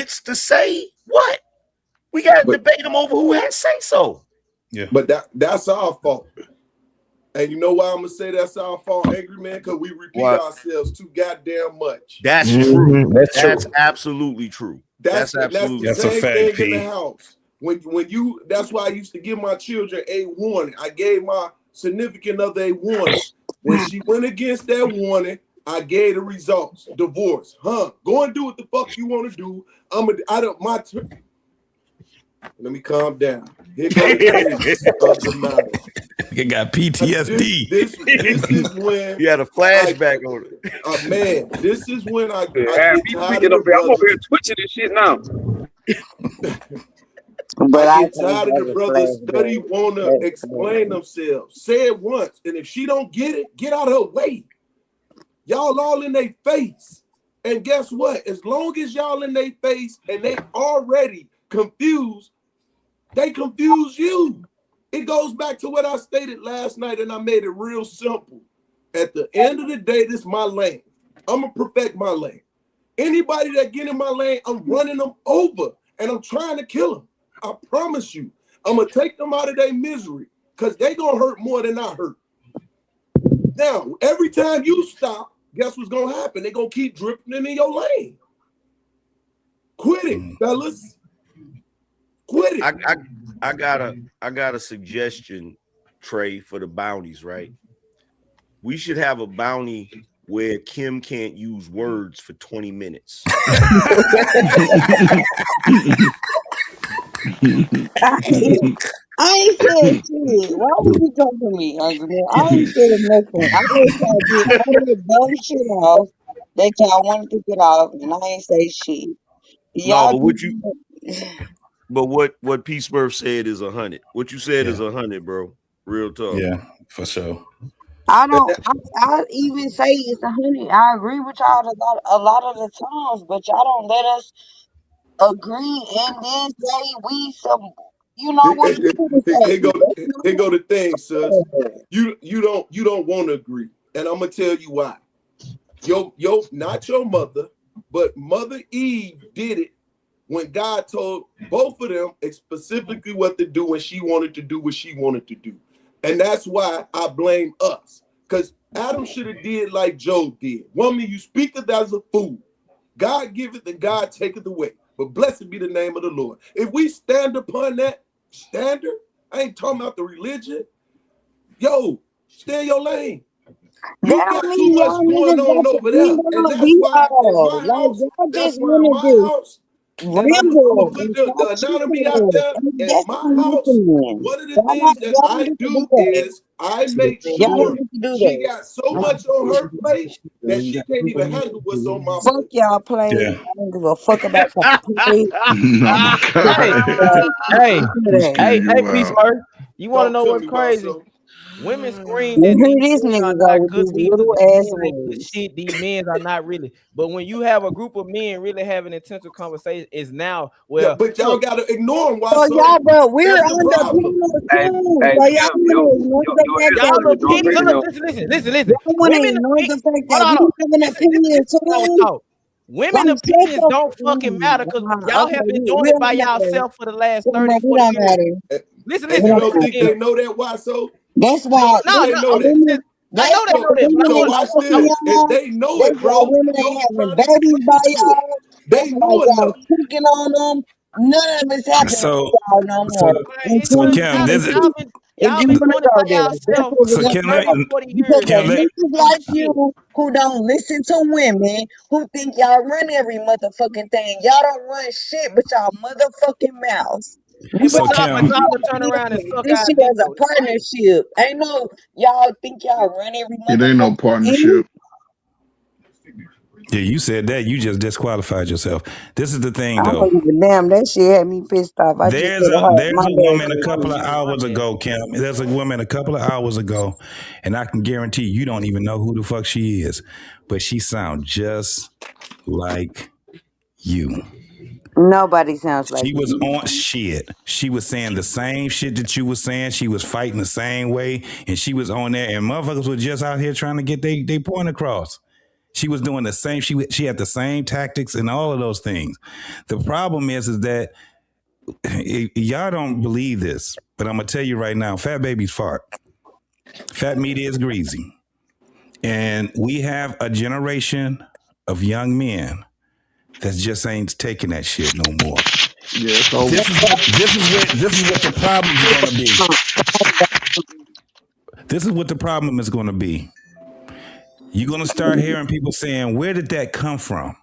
gets to say what? We got to debate them over who has say so. Yeah. But that's our fault. And you know why I'm gonna say that's our fault, Angry Man? Because we repeat ourselves too goddamn much. That's true. That's absolutely true. That's absolutely the same thing P. in the house. When you that's why I used to give my children a warning. I gave my significant other a warning. When she went against that warning, I gave the results. Divorce. Go and do what the fuck you want to do. Let me calm down. Here goes the matter. You got PTSD. This is when you had a flashback on it. Man, this is when I get tired of the I'm over here twitching this shit now. But I get tired of the brothers study want to explain themselves. Say it once, and if she don't get it, get out of her way. Y'all all in their face. And guess what? As long as y'all in their face and they already confused, they confuse you. It goes back to what I stated last night, and I made it real simple. At the end of the day, this is my lane. I'm going to perfect my lane. Anybody that get in my lane, I'm running them over, and I'm trying to kill them. I promise you. I'm going to take them out of their misery because they going to hurt more than I hurt. Now, every time you stop, guess what's going to happen? They're going to keep drifting in your lane. Quit it, fellas. Quit it. I got a suggestion, Trey, for the bounties, right? We should have a bounty where Kim can't use words for 20 minutes. I ain't said shit. Why would you come to me? I ain't said nothing. I just tried to get all the dumb shit off that y'all wanted to get off, and I ain't say shit. Y'all but what P Smurf said is 100. What you said is 100, bro. Real talk. Yeah, for sure. I even say it's 100. I agree with y'all a lot of the times, but y'all don't let us agree and then say we some. You know what? Here go the thing, sis. You don't want to agree, and I'm gonna tell you why. Not your mother, but Mother Eve did it when God told both of them specifically what to do when she wanted to do what she wanted to do. And that's why I blame us. Because Adam should have did like Job did. Woman, you speaketh as a fool. God giveth and God taketh away. But blessed be the name of the Lord. If we stand upon that standard, I ain't talking about the religion. Yo, stay in your lane. You got too much going on over there. And that's why in my house, and I'm gonna put the anatomy out there. At my house, one of the things that I do is I make sure she got so much on her plate that she can't even handle what's on my plate. Fuck y'all play. I don't give a fuck about y'all play. Hey, Peace Murph. You want to know what's crazy? Women scream that these men are not good people. These men are not really. But when you have a group of men really having intensive conversation, is now but y'all gotta ignore them. So y'all, bro, we're on the Listen. Women opinions don't fucking matter because y'all have been doing it by yourself for the last 30, 40 years. Listen. You don't think they know that? Why so? That's why. No, they know that. I know they know that. So watch this. If they know it, bro, women ain't having babies by y'all. They know y'all tweaking on them. None of it's happening to y'all no more. So Kim, this is. Y'all been doing it by yourself. So Kim, Niggas like you who don't listen to women who think y'all run every motherfucking thing. Y'all don't run shit but y'all motherfucking mouths. So turn around and suck this shit is a partnership. Ain't no y'all think y'all run every motherfucking It ain't no partnership. Yeah, you said that. You just disqualified yourself. This is the thing, though. Damn, that shit had me pissed off. There's a woman a couple of hours ago, Kim. There's a woman a couple of hours ago, and I can guarantee you don't even know who the fuck she is, but she sounds just like you. Nobody sounds like she was on shit. She was saying the same shit that you was saying. She was fighting the same way, and she was on there, and motherfuckers were just out here trying to get their point across. She was doing the same. She had the same tactics and all of those things. The problem is that y'all don't believe this, but I'm gonna tell you right now, fat babies fart. Fat meat is greasy. And we have a generation of young men that just ain't taking that shit no more. Yeah, so This is what the problem is going to be. This is what the problem is going to be. You're going to start hearing people saying, where did that come from?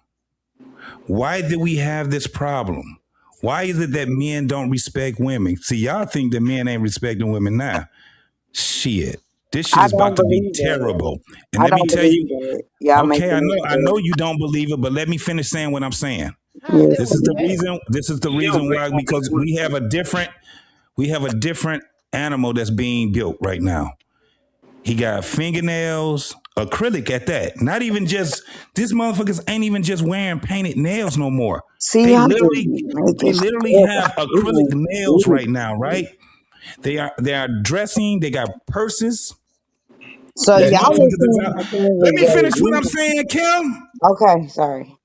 Why did we have this problem? Why is it that men don't respect women? See, y'all think that men ain't respecting women now. Shit. This shit is about to be terrible. And let me tell you, okay, I know you don't believe it, but let me finish saying what I'm saying. Yeah. This is the reason why, because we have a different animal that's being built right now. He got fingernails, acrylic at that. Not even just, these motherfuckers ain't even just wearing painted nails no more. See, they literally have acrylic nails right now, right? They are dressing, they got purses. So y'all let me finish what I'm saying, Kim. Okay, sorry.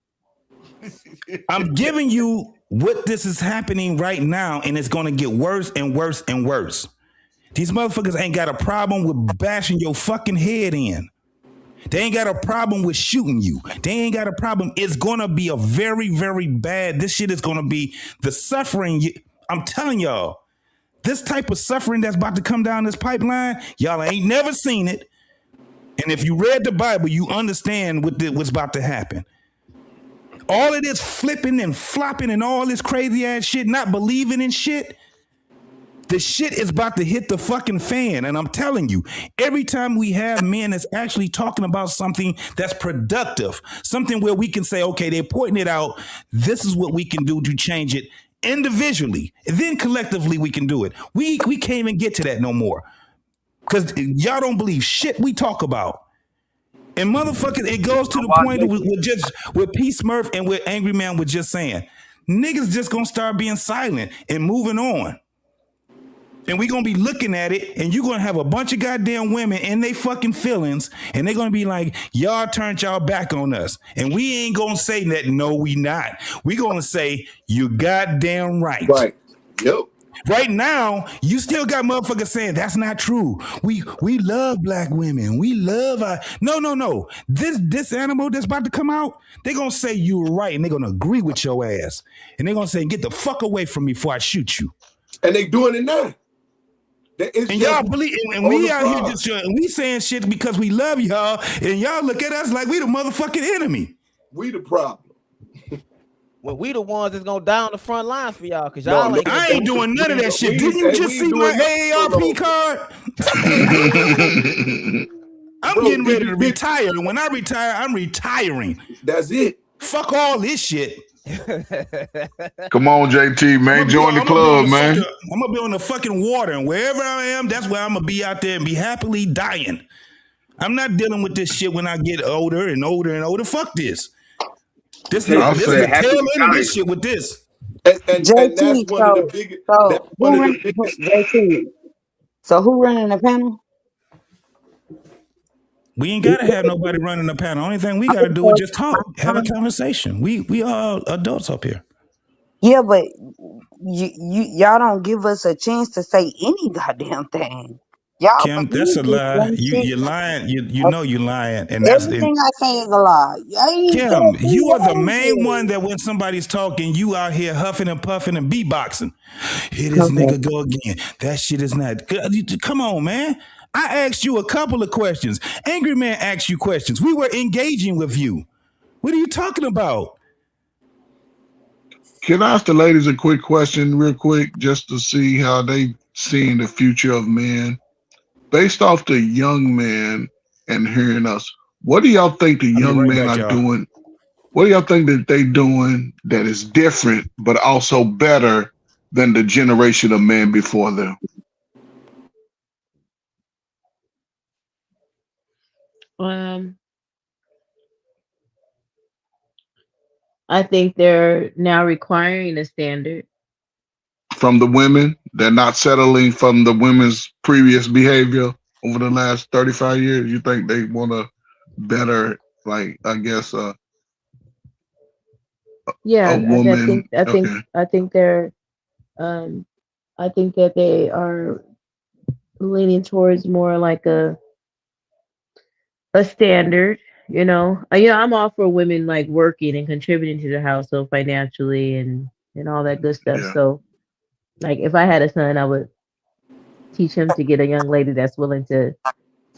I'm giving you what this is happening right now, and it's going to get worse and worse and worse. These motherfuckers ain't got a problem with bashing your fucking head in. They ain't got a problem with shooting you. They ain't got a problem. It's going to be a very, very bad. This shit is going to be the suffering. I'm telling y'all, this type of suffering that's about to come down this pipeline, y'all ain't never seen it. And if you read the Bible, you understand what's about to happen. All of this flipping and flopping and all this crazy ass shit, not believing in shit, the shit is about to hit the fucking fan. And I'm telling you, every time we have men that's actually talking about something that's productive, something where we can say, okay, they're pointing it out, this is what we can do to change it individually. And then collectively we can do it. We can't even get to that no more. Because y'all don't believe shit we talk about. And motherfuckers, it goes to the point with P. Smurf and with Angry Man was just saying, niggas just gonna start being silent and moving on. And we gonna be looking at it, and you're gonna have a bunch of goddamn women in they fucking feelings, and they're gonna be like, y'all turned y'all back on us. And we ain't gonna say that, no, we not. We gonna say, you goddamn right. Right. Yep. Right now, you still got motherfuckers saying that's not true. We love black women. We love no. This animal that's about to come out, they're gonna say you're right, and they're gonna agree with your ass. And they're gonna say, get the fuck away from me before I shoot you. And they doing it now. And y'all believe, and we out here just we saying shit because we love y'all, and y'all look at us like we the motherfucking enemy. We the problem. Well, we the ones that's gonna down the front lines for y'all, cause y'all ain't. I ain't doing none of that shit. Didn't you just see my AARP card? I'm getting ready to retire. And when I retire, I'm retiring. That's it. Fuck all this shit. Come on, JT, man. Join the club, man. I'm gonna be on the fucking water, and wherever I am, that's where I'm gonna be out there and be happily dying. I'm not dealing with this shit when I get older and older and older. Fuck this. This is the tail end of this shit with this. And that's one of the biggest. JT. So who running the panel? We ain't gotta have nobody running the panel. Only thing we gotta do is just talk, have a conversation. We all adults up here. Yeah, but y'all don't give us a chance to say any goddamn thing. Y'all, Kim, that's a lie. You're lying. You know you're lying, and everything I say is a lie. Kim, you are the main one that when somebody's talking, you out here huffing and puffing and beatboxing. Here this nigga go again. That shit is not good. Come on, man. I asked you a couple of questions. Angry Man asked you questions. We were engaging with you. What are you talking about? Can I ask the ladies a quick question real quick just to see how they seeing the future of men? Based off the young men and hearing us, what do y'all think the young men are doing? What do y'all think that they doing that is different but also better than the generation of men before them? I think they're now requiring a standard. From the women, they're not settling from the women's previous behavior over the last 35 years. You think they want a better Like I guess Yeah, a woman. Okay. I think they're um I think that they are leaning towards more like a standard, you know. I'm all for women like working and contributing to the household financially and all that good stuff. Yeah. So, like if I had a son, I would teach him to get a young lady that's willing to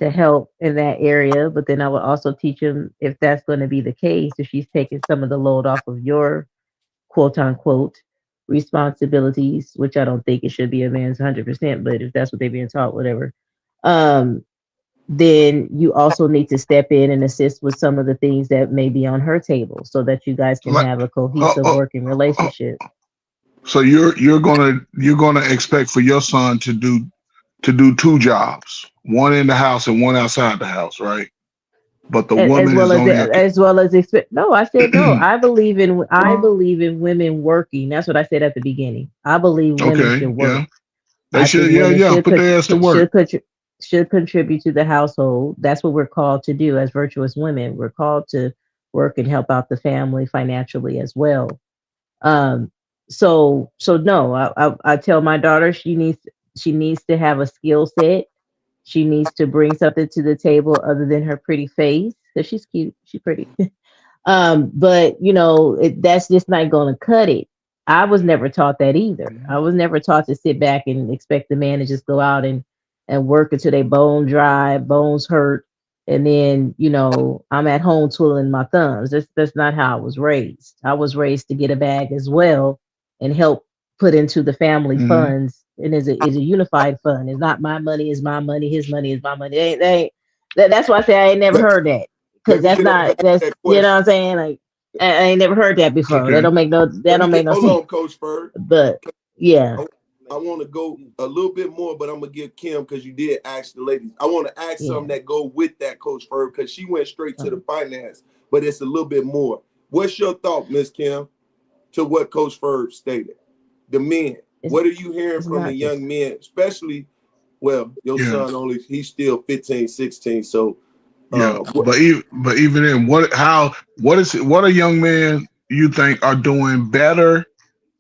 help in that area, but then I would also teach him if that's going to be the case, if she's taking some of the load off of your quote unquote responsibilities, which I don't think it should be a man's 100%, but if that's what they're being taught, whatever. Um, then you also need to step in and assist with some of the things that may be on her table so that you guys can Like have a oh, cohesive oh, working oh, relationship. so you're gonna expect for your son to do two jobs, one in the house and one outside the house, right? But the As woman well is as only expect. No, I said no. a I believe in women working. That's what I said at the beginning. I believe women okay, should work. yeah. They I think should, yeah, women yeah, put their ass to work. should contribute to the household. That's what we're called to do as virtuous women. We're called to work and help out the family financially as well. Um, so no, I tell my daughter she needs to have a skill set. She needs to bring something to the table other than her pretty face because she's cute. She's pretty. But that's just not going to cut it. I was never taught that either. I was never taught to sit back and expect the man to just go out and work until they bone dry, bones hurt, and then I'm at home twiddling my thumbs. That's not how I was raised. I was raised to get a bag as well and help put into the family Hmm. funds, and is a unified fund. It's not my money is my money, his money is my money. That's why I say I ain't never Let, heard that because let me that's get on not back to that's that you know what question. I'm saying. Like I ain't never heard that before. Okay. That Let me don't make get no hold sense. on, Coach Ferg. But yeah, I want to go a little bit more, but I'm gonna give Kim because you did ask the ladies. I want to ask yeah. something that go with that, Coach Ferg, because she went straight to the Um, finance, but it's a little bit more. What's your thought, Miss Kim, to what Coach Ferg stated? The men. it's What are you hearing it's from the not just young men, especially? Well, your Yeah, son he's still 15, 16. So, yeah. what, But even then, what a young man you think are doing better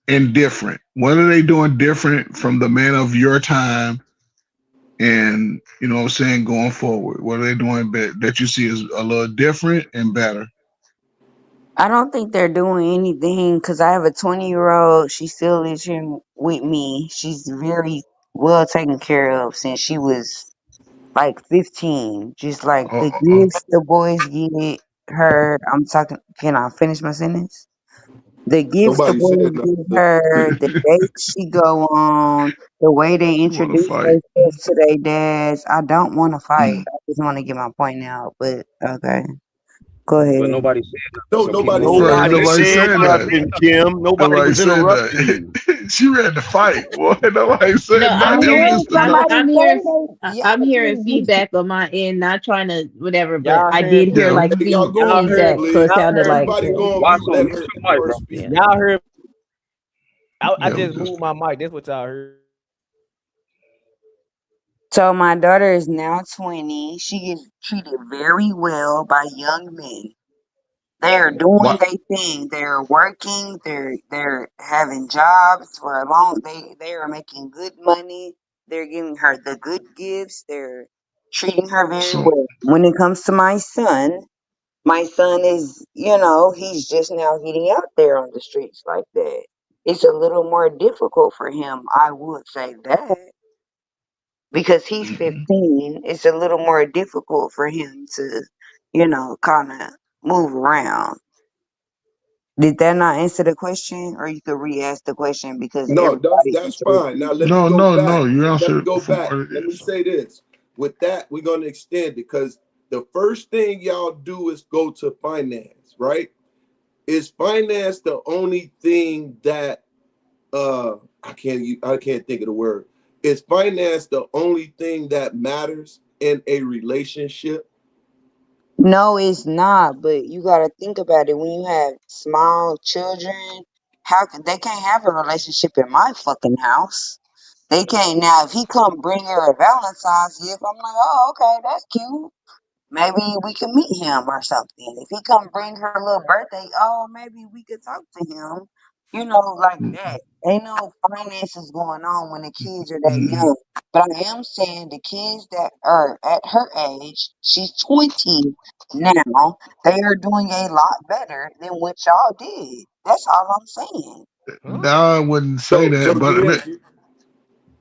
and different? What are they doing different from the men of your time? And you know what I'm saying, going forward, what are they doing that you see is a little different and better? I don't think they're doing anything because I have a 20-year-old. She still lives here with me. She's very well taken care of since she was like 15. Just like Oh, the oh, gifts the boys get her. I'm talking. Can I finish my sentence? The gifts the nobody said boys give nothing. her, the dates she go on, the way they you want to introduce fight? themselves to their dads. I don't want to fight. Mm. I just want to get my point out. But okay, go But ahead. nobody said nothing, No, so keep nobody moving. said Right, Nobody nothing. nobody said said that. nothing, Kim. Nobody Nobody was said interrupting that. you. She ready to fight. Boy, nobody no. said I'm I'm nothing. I'm hearing hearing listening I'm though. somebody I'm say hearing they I'm y'all hearing just feedback on my end. Not trying to whatever, but Y'all I heard did me. hear Yeah. like Hey, y'all go on Y'all mute, heard. feedback, so it please. Y'all sounded heard. like Everybody go on Watch mute. on Let mute her your mic, bro. first speak. yeah. Y'all heard. I Yeah, we just just moved my mic. That's what y'all heard. so my daughter is now 20. She gets treated very well by young men. They're doing what their thing. They're working. They're having jobs for a long. They are making good money. They're giving her the good gifts. They're treating her very so well. When it comes to my son is he's just now getting out there on the streets like that. It's a little more difficult for him. I would say that because he's mhm. 15. It's a little more difficult for him to kind of move around. Did that not answer the question? Or you could re-ask the question because No, everybody that's fine. Now interpreted. let me No, go no, back. no. You Let me answered go for back. what it Let me is. say this. With that, we're gonna extend it because the first thing y'all do is go to finance, right? Is finance the only thing that I can't think of the word. Is finance the only thing that matters in a relationship? No, it's not. But you got to think about it. When you have small children, how can they can't have a relationship in my fucking house? They can't. Now, if he come bring her a Valentine's gift, I'm like, oh, okay, that's cute. maybe we can meet him or something. If he come bring her little birthday, oh, maybe we could talk to him. You know, like that. Ain't no finances going on when the kids are that young. But I am saying the kids that are at her age, she's 20 now, they are doing a lot better than what y'all did. That's all I'm saying. No, I wouldn't say that, So but do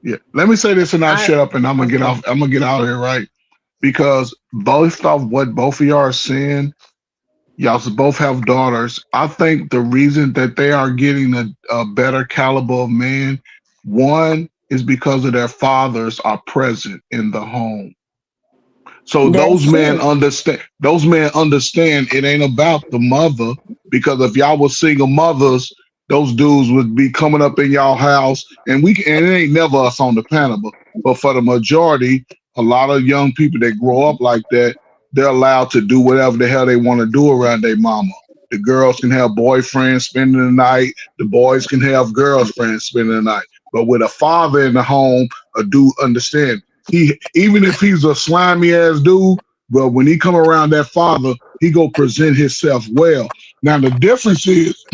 yeah. Let me say this and I'll I shut up and I'm gonna get off. I'm gonna get out of here, right? Because both of what both of y'all are saying, y'all both have daughters. I think the reason that they are getting a better caliber of man, one is because of their fathers are present in the home. So That's those men true. understand. Those men understand it ain't about the mother, because if y'all was single mothers, those dudes would be coming up in y'all house, and it ain't never us on the panel, but for the majority, a lot of young people that grow up like that, they're allowed to do whatever the hell they want to do around their mama. The girls can have boyfriends spending the night. The boys can have girlfriends spending the night. But with a father in the home, a dude understand. Even if he's a slimy ass dude, but when he come around that father, he go present himself well. Now the difference is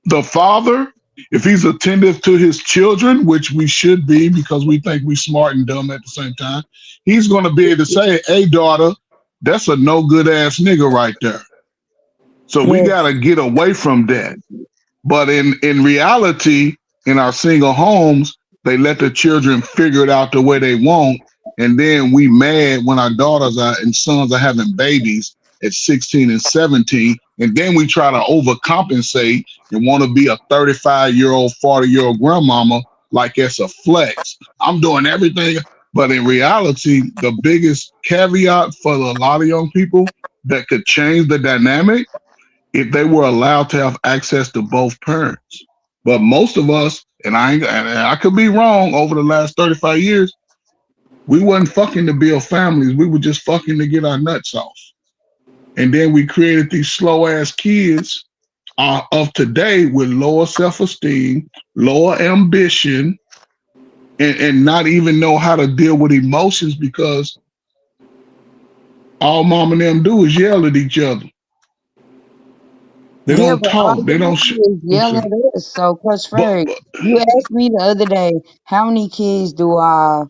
the father, if he's attentive to his children, which we should be because we think we smart and dumb at the same time, he's going to be able to say, "Hey, daughter, that's a no good ass nigga right there." So we got to get away from that. But in reality, in our single homes, they let the children figure it out the way they want. And then we mad when our daughters and sons are having babies at 16 and 17. And then we try to overcompensate and want to be a 35-year-old, 40-year-old grandmama like it's a flex. I'm doing everything. But in reality, the biggest caveat for a lot of young people that could change the dynamic if they were allowed to have access to both parents. But most of us, and I could be wrong, over the last 35 years, we wasn't fucking to build families. We were just fucking to get our nuts off. And then we created these slow ass kids of today with lower self-esteem, lower ambition, and not even know how to deal with emotions, because all mom and them do is yell at each other. They don't But all talk. They you don't. do is yell at us. So, Coach Ferry, you asked me the other day, how many kids do I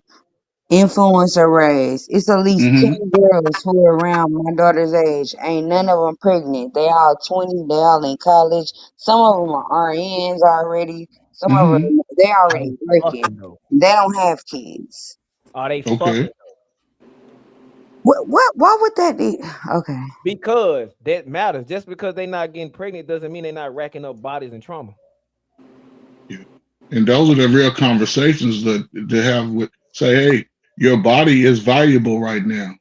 influence or raise? It's at least 10 girls who are around my daughter's age. Ain't none of them pregnant. They all 20. They all in college. Some of them are RNs already. Some of them, they Are already they working. fucking though? They don't have kids. Are they Okay. fucking? What? Why would that be? Okay. Because that matters. Just because they're not getting pregnant doesn't mean they're not racking up bodies and trauma. Yeah. And those are the real conversations that they have with, say, hey, your body is valuable right now.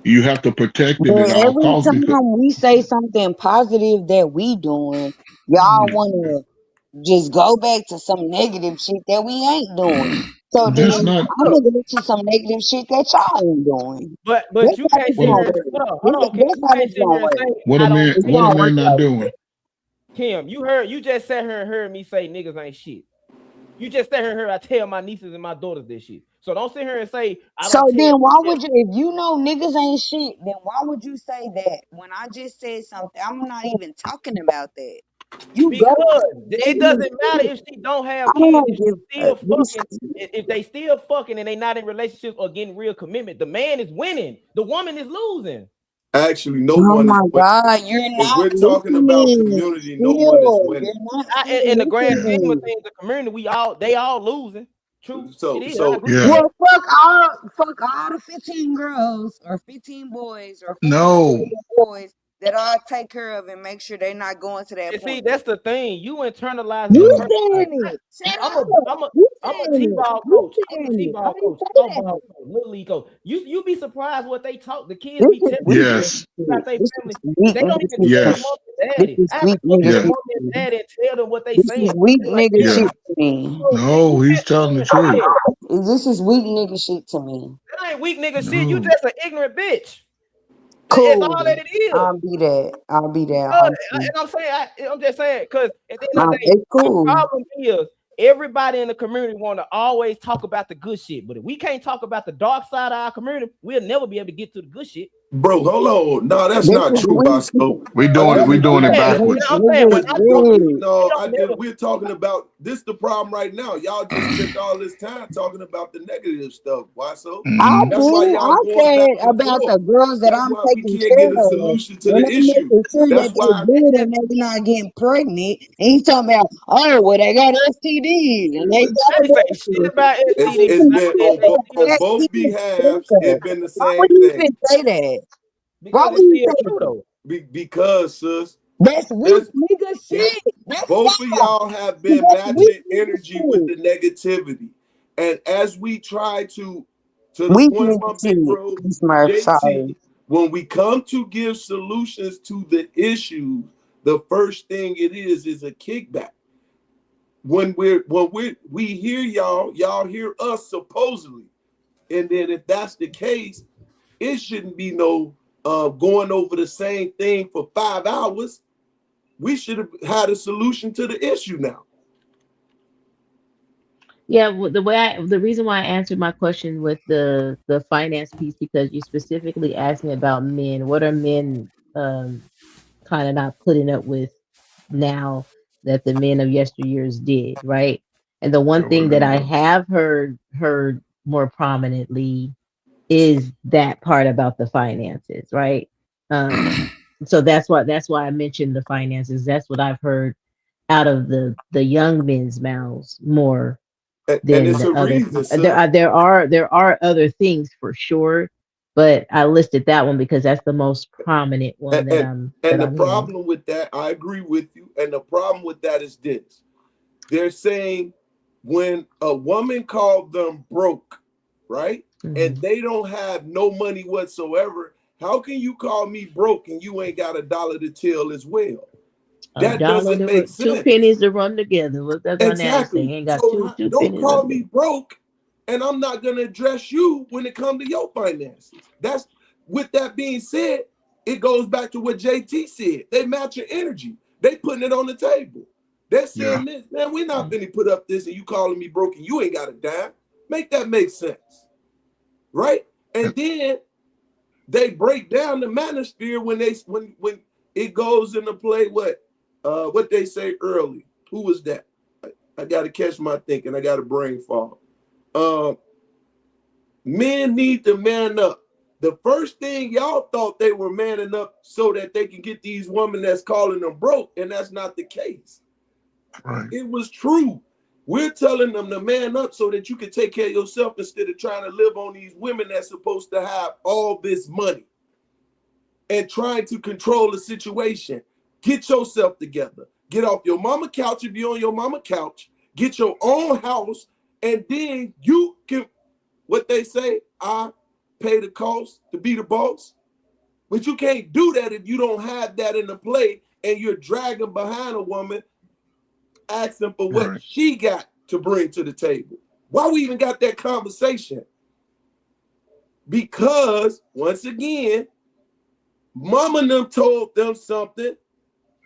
You have to protect it But at all every costs. Because time we say something positive that we doing, y'all want to just go back to some negative shit that we ain't doing. So then that's not I'm gonna go to some negative shit that y'all ain't doing. But That's you how can't this sit what here gonna and work. hold on, Kim. That's You how can't this sit gonna here and work. say what I a don't man It's believe what a gonna man work not like doing. Kim. You just sat here and heard me say niggas ain't shit. You just sat here and heard I tell my nieces and my daughters this shit. So don't sit here and say I so don't tell then you why shit. would you, if you know niggas ain't shit, then why would you say that when I just said something? I'm not even talking about that. You go Because to it negative doesn't matter shit. if she don't have I kids, don't if give she still this. fucking, if they still fucking and they not in relationships or getting real commitment, the man is winning, the woman is losing. Actually, no Oh one is my winning. God, you're If not we're talking about listening. community, no one is Still, winning. you're not still In the grand scheme of listening. things, the community, they all losing. True, it is. I So agree with Yeah. that. Well, fuck all the 15 girls or 15 boys or 14 No. boys that I take care of and make sure they're not going to that And see, point. that's the thing. You internalizing You a person. saying it. Shut I'm up. a I'm a You I'm a saying it. T-ball You coach. I'm a saying it. I T-ball didn't coach, say softball that. coach, little league coach. You be surprised what they talk. The kids This be is telling weak me Yes. nigga about shit. their This family. is weak They don't nigga even shit. tell their Yes. mom and This daddy. is I have to weak go to nigga their Yeah. shit. mom and daddy and tell them what they This is saying. weak They like nigga that. Yeah. shit to me. So No, you he's can't sit telling here the and say truth. that. This is weak nigga shit to me. That ain't weak nigga shit. You No. just an ignorant bitch. It's all that Cool. it is. I'll be that. I'll be that. No, Honestly. and I'm just saying, because at the end of the day, It's the cool. problem is everybody in the community want to always talk about the good shit. But if we can't talk about the dark side of our community, we'll never be able to get to the good shit. Bro, hold on. No, that's not true, Bosco. We doing it backwards. We're talking about this. The problem right now. Y'all just spent all this time talking about the negative stuff. Why so? I That's why do. y'all I going said back and about forth. the girls that That's I'm why we taking can't care get a of. solution to And the I'm issue. making sure That's that they're why. good and they're not getting pregnant. And he's talking about, oh, well, they got STDs and they I got didn't say shit about STD. It's been on both behalves. It's been the Why would same you thing. even say that? Why Because would it's you still say true that? though. Because, sis, That's weak there's nigga shit. That's both of y'all have been That's weak matching nigga energy with shit. the negativity. And as we try to the Weak point of nigga my big bro, shit. Smurf, sorry. JT, when we come to give solutions to the issues, the first thing it is a kickback. When we hear y'all hear us supposedly. And then if that's the case, it shouldn't be no going over the same thing for 5 hours. We should have had a solution to the issue now. Yeah, well, the reason why I answered my question with the finance piece, because you specifically asked me about men. What are men kind of not putting up with now that the men of yesteryears did, right? And the one thing that I have heard more prominently is that part about the finances, right? So that's why I mentioned the finances. That's what I've heard out of the young men's mouths more And than it's the a other. reason, There are other things for sure, but I listed that one because that's the most prominent one that I'm and the hearing. problem with that, I agree with you. And the problem with that is this: they're saying when a woman called them broke, right? And they don't have no money whatsoever, how can you call me broke and you ain't got $1 to tell as well? That doesn't make sense. 2 pennies to run together. What that's my nanny saying? Ain't got So two don't pennies. call me broke, and I'm not gonna address you when it comes to your finances. That's with that being said, it goes back to what JT said. They match your energy. They putting it on the table. They're saying this, man, we're not gonna put up this, and you calling me broke, and you ain't got a dime. Make that make sense, right? And then they break down the manosphere when it goes into play. What they say early. Who was that? I got to catch my thinking. I got a brain fog. Men need to man up. The first thing y'all thought they were manning up so that they can get these women that's calling them broke, and that's not the case. Right. It was true. We're telling them to man up so that you can take care of yourself instead of trying to live on these women that's supposed to have all this money and trying to control the situation. Get yourself together. Get off your mama couch if you're on your mama couch. Get your own house, and then you can, what they say, I pay the cost to be the boss. But you can't do that if you don't have that in the play and you're dragging behind a woman asking for what she got to bring to the table. Why we even got that conversation? Because, once again, mama and them told them something.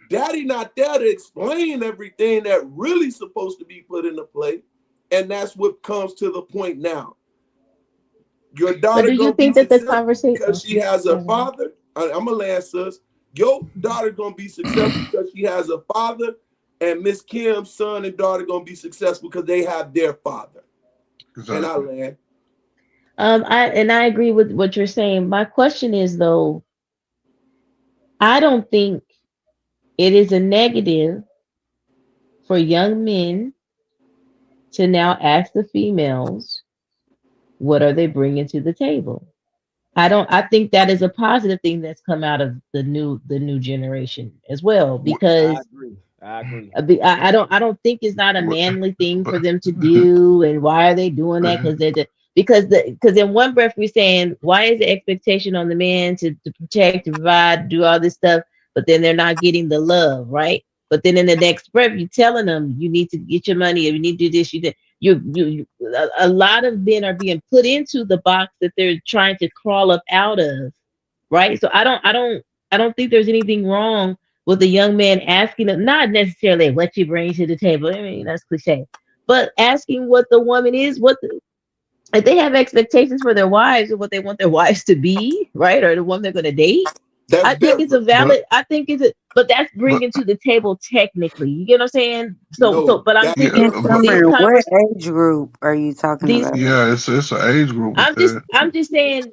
Daddy not there to explain everything that really supposed to be put into play. And that's what comes to the point now. Your daughter do you gonna think be that the successful conversation because she has a father? I'm a last sus. Your daughter gonna be successful because she has a father, and Miss Kim's son and daughter gonna be successful because they have their father. Exactly. And I land. I agree with what you're saying. My question is though, I don't think it is a negative for young men to now ask the females, what are they bringing to the table? I think that is a positive thing that's come out of the new generation as well, because I agree. I don't think it's not a manly thing for them to do. And why are they doing that? Because in one breath we're saying, why is the expectation on the man to protect, to provide, do all this stuff, but then they're not getting the love, right? But then in the next breath, you're telling them you need to get your money, you need to do this, a lot of men are being put into the box that they're trying to crawl up out of, right? So I don't think there's anything wrong with a young man asking them, not necessarily what you bring to the table. I mean, that's cliche, but asking what the woman is, if they have expectations for their wives and what they want their wives to be, right, or the one they're going to date, That's I think it's a different. valid. I think it's a, but that's bringing to the table technically. You get what I'm saying? So, but I'm That thinking Yeah, but these Summer, what convers age group are you talking these. about? yeah, it's an age group with that. I'm just saying.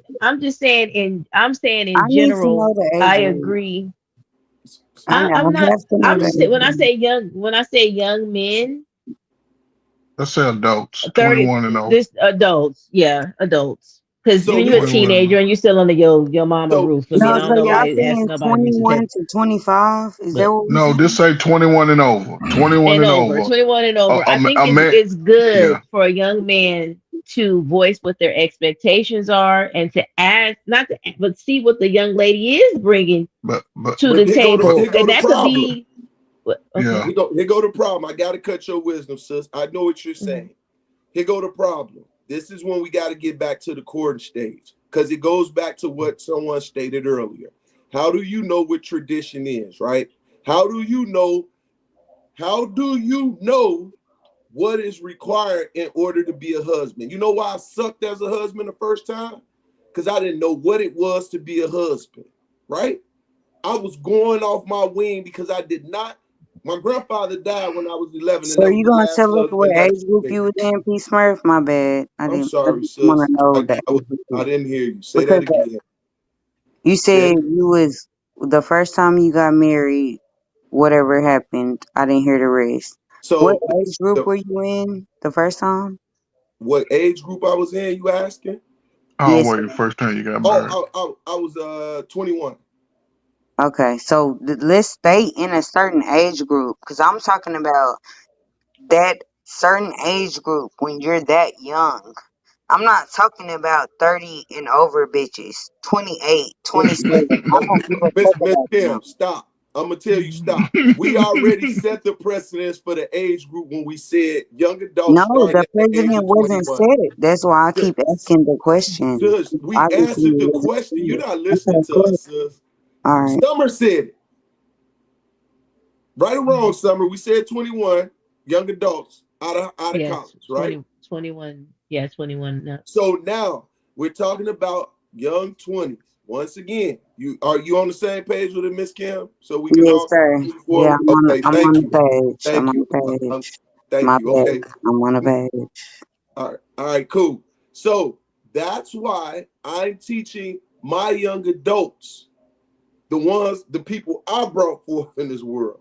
I'm saying I in need to know general. the age I group. agree. I I'm not. have to know I'm the just age when I group. say young men, Let's say adults, 30, 21 and over. this adults, yeah, adults. Because so when you're a listen. 21 and over. teenager and you're still under your mama So roof, I so mean, No, I don't so know listen. y'all why asking saying nobody to be 21 specific. to 25? Is that But what we No, saying? this say 21 and over. 21 and and over, over. 21 and over. I think A man, it's good yeah, for a young man to voice what their expectations are and to ask, not to, but see what the young lady is bringing but to But the table, here go and the that could problem. be. Okay. yeah. Here go the problem. I gotta cut your wisdom, sis. I know what you're Mhm. saying. Here go the problem. This is when we got to get back to the courting stage, because it goes back to what someone stated earlier. How do you know what tradition is, right? How do you know what is required in order to be a husband? You know why I sucked as a husband the first time? Because I didn't know what it was to be a husband, right? I was going off my wing because I did not. My grandfather died when I was 11, and So that was you the gonna last tell us what husband that age group I you dated. was in, P Smurf? My bad. I I'm just sorry, want sis. to know the age I group. didn't hear you. Say that Because again. you Say said it. you was the first time you got married, whatever happened, I didn't hear the rest. What So, age group the were you in the first time? what age group I was in? You asking? Oh, Yes. wait, the first time you got married. Oh, I was 21. Okay, so let's stay in a certain age group because I'm talking about that certain age group when you're that young. I'm not talking about 30 and over bitches, 28, 27. I don't give a Miss fuck about them. Kim, stop. I'm gonna tell you, stop. We already set the precedence for the age group when we said young adults No, starting the at the age president of wasn't 21. set. That's why I keep asking the question. Sis, we Obviously, answered it the wasn't question. You're set. not listening Okay, to cool. us, sis. All right. Summer said it. Right or wrong, Summer, we said 21 young adults out of Yes, college, right? 21. Yeah, 21. No. So now we're talking about young 20s. Once again, are you on the same page with it, Miss Kim? So we can Yes, all sir. move Yeah, forward. Okay, I'm thank on you. the page. I'm Thank on you. the page. Thank My you. bad. Okay. I'm on the page. All right, cool. So that's why I'm teaching my young adults, the people I brought forth in this world,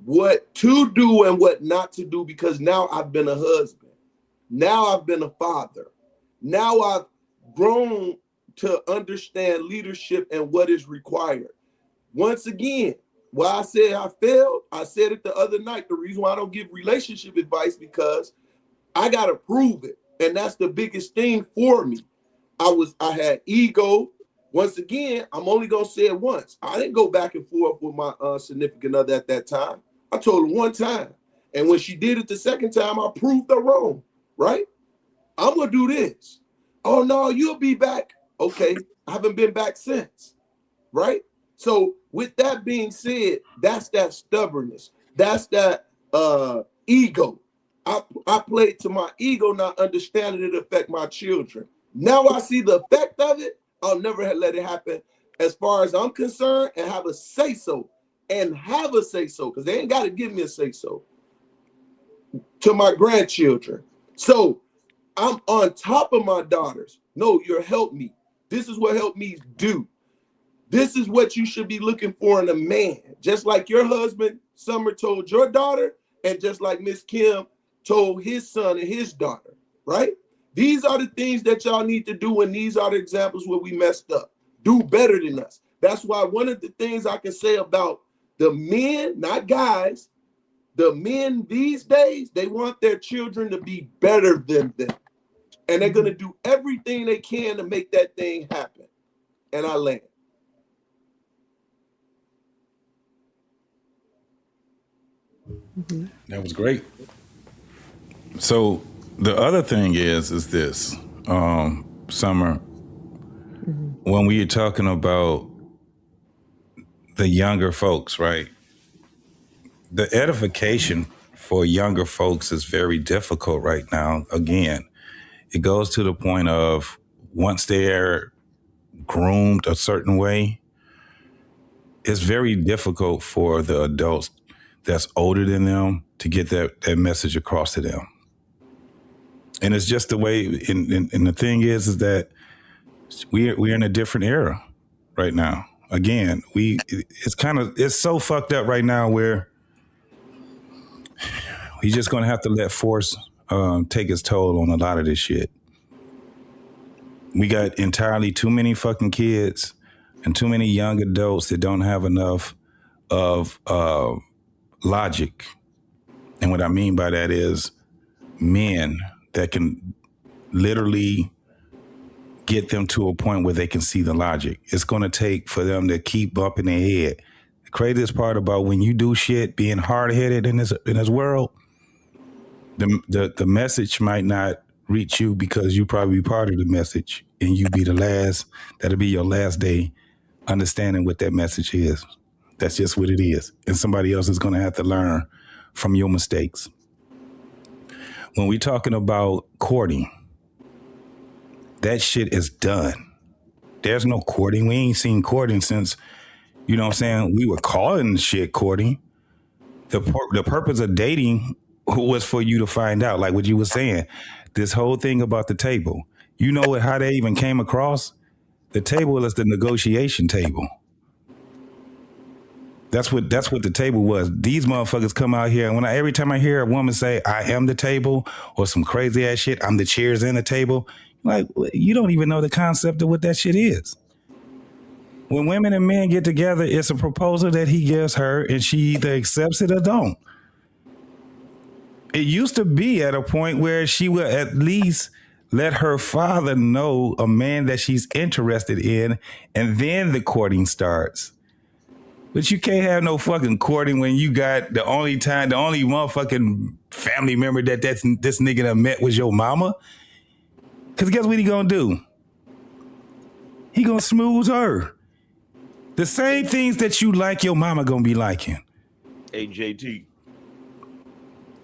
what to do and what not to do, because now I've been a husband. Now I've been a father. Now I've grown to understand leadership and what is required. Once again, why I said I failed, I said it the other night. The reason why I don't give relationship advice, because I gotta prove it. And that's the biggest thing for me. I had ego. Once again, I'm only gonna say it once. I didn't go back and forth with my significant other at that time. I told her one time. And when she did it the second time, I proved her wrong, right? I'm gonna do this. Oh no, you'll be back. Okay, I haven't been back since, right? So with that being said, that's that stubbornness. That's that ego. I played to my ego, not understanding it affect my children. Now I see the effect of it. I'll never let it happen as far as I'm concerned, and have a say so. And have a say so, because they ain't got to give me a say so to my grandchildren. So I'm on top of my daughters. No, you're help me. This is what help me do. This is what you should be looking for in a man. Just like your husband, Summer, told your daughter, and just like Miss Kim told his son and his daughter, right? These are the things that y'all need to do, and these are the examples where we messed up. Do better than us. That's why one of the things I can say about the men, not guys, the men these days, they want their children to be better than them. And they're going to do everything they can to make that thing happen. And I land. That was great. So the other thing is this, Summer, when we are talking about the younger folks, right? The edification for younger folks is very difficult right now. Again, it goes to the point of once they're groomed a certain way, it's very difficult for the adults that's older than them to get that message across to them. And it's just the way, and the thing is that we're in a different era right now. Again, it's so fucked up right now where we're just going to have to let force take its toll on a lot of this shit. We got entirely too many fucking kids and too many young adults that don't have enough of logic. And what I mean by that is men that can literally get them to a point where they can see the logic. It's going to take for them to keep bumping their head. The craziest part about when you do shit, being hard-headed in this world, the message might not reach you because you probably be part of the message, and you be the last. That'll be your last day understanding what that message is. That's just what it is, and somebody else is going to have to learn from your mistakes. When we're talking about courting, that shit is done. There's no courting. We ain't seen courting since, you know what I'm saying, we were calling shit courting. The purpose of dating was for you to find out, like what you were saying, this whole thing about the table. You know how they even came across? The table is the negotiation table. That's what the table was. These motherfuckers come out here, and every time I hear a woman say, I am the table, or some crazy ass shit, I'm the chairs and the table, like, you don't even know the concept of what that shit is. When women and men get together, it's a proposal that he gives her, and she either accepts it or don't. It used to be at a point where she would at least let her father know a man that she's interested in, and then the courting starts. But you can't have no fucking courting when you got the only motherfucking family member that this nigga done met was your mama. Because guess what he gonna do? He gonna smooth her. The same things that you like your mama gonna be liking. Hey, JT,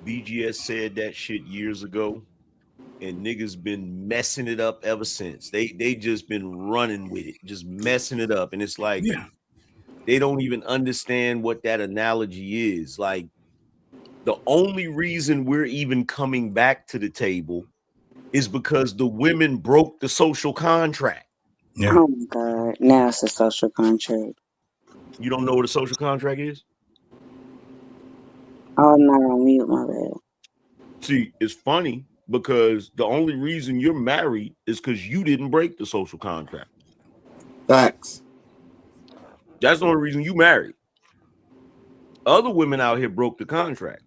BGS said that shit years ago, and niggas been messing it up ever since. They just been running with it, just messing it up. And it's like, they don't even understand what that analogy is. Like, the only reason we're even coming back to the table is because the women broke the social contract. Yeah. Oh my God. Now it's a social contract. You don't know what a social contract is? Oh, I'm not on mute, my bad. See, it's funny because the only reason you're married is because you didn't break the social contract. Facts. That's the only reason you married. Other women out here broke the contract.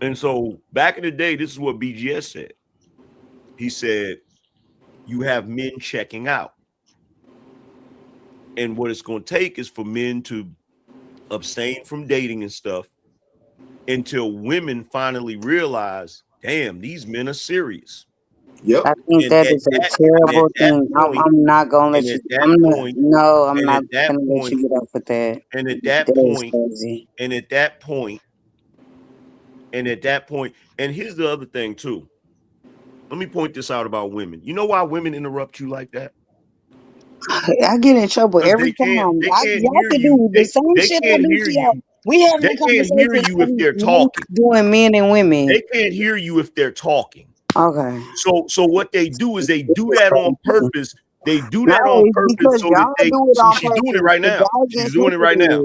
And so back in the day, this is what BGS said. He said, you have men checking out. And what it's going to take is for men to abstain from dating and stuff until women finally realize, damn, these men are serious. Yep. I think that is a terrible thing. I'm not going to let you. I'm not going to let you get up with that. And at that point, and here's the other thing too. Let me point this out about women. You know why women interrupt you like that? I get in trouble every time. Y'all can do the same shit I do to y'all. We have they can't hear you if they're talking. Doing men and women. They can't hear you if they're talking. Okay. So what they do is they do that on purpose. They do that on purpose so that they. She's doing it right now. She's doing it right now.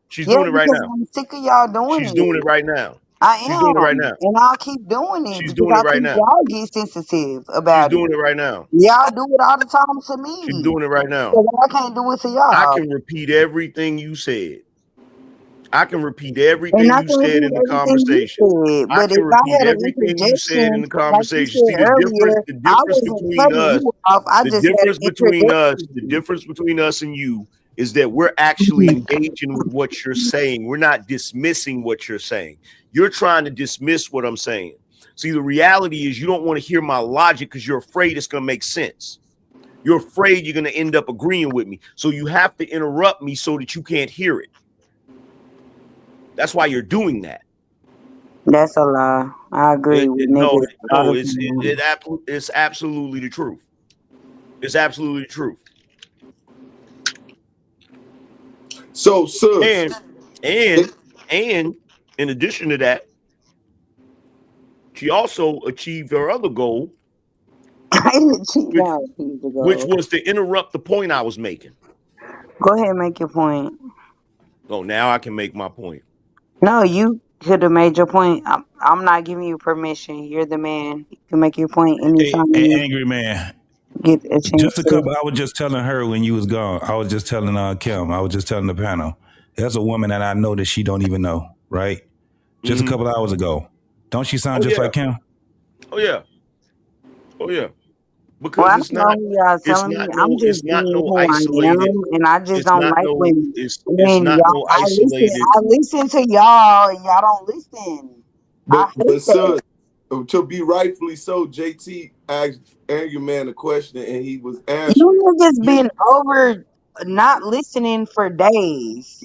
She's doing it right now. I'm sick of y'all doing it. She's doing it right now. I am. She's doing it right now. And I'll keep doing it. She's doing it right now. Y'all get sensitive about it. She's doing it right now. Y'all do it all the time to me. She's doing it right now. So I can't do it to y'all. I can repeat everything you said. I can repeat everything you said in the conversation. I can repeat everything you said in the conversation. See, the difference between us and you is that we're actually engaging with what you're saying. We're not dismissing what you're saying. You're trying to dismiss what I'm saying. See, the reality is you don't want to hear my logic because you're afraid it's going to make sense. You're afraid you're going to end up agreeing with me. So you have to interrupt me so that you can't hear it. That's why you're doing that. That's a lie. I agree with niggas all the time. It's absolutely the truth. It's absolutely the truth. So, sir, and in addition to that, she also achieved her other goal, which was to interrupt the point I was making. Go ahead and make your point. Oh, now I can make my point. No, you could have made your point. I'm not giving you permission. You're the man. You can make your point anytime. Angry man. Get a chance. Just a couple. I was just telling her when you was gone. I was just telling Kim. I was just telling the panel. There's a woman that I know that she don't even know. Right. Just a couple hours ago. Don't she sound just like Kim? Oh yeah. Oh yeah. Because it's not no isolated, and I just don't like when y'all. I listen to y'all and y'all don't listen. But sir, to be rightfully so, JT asked Angry Man a question and he was answering. You niggas been over not listening for days.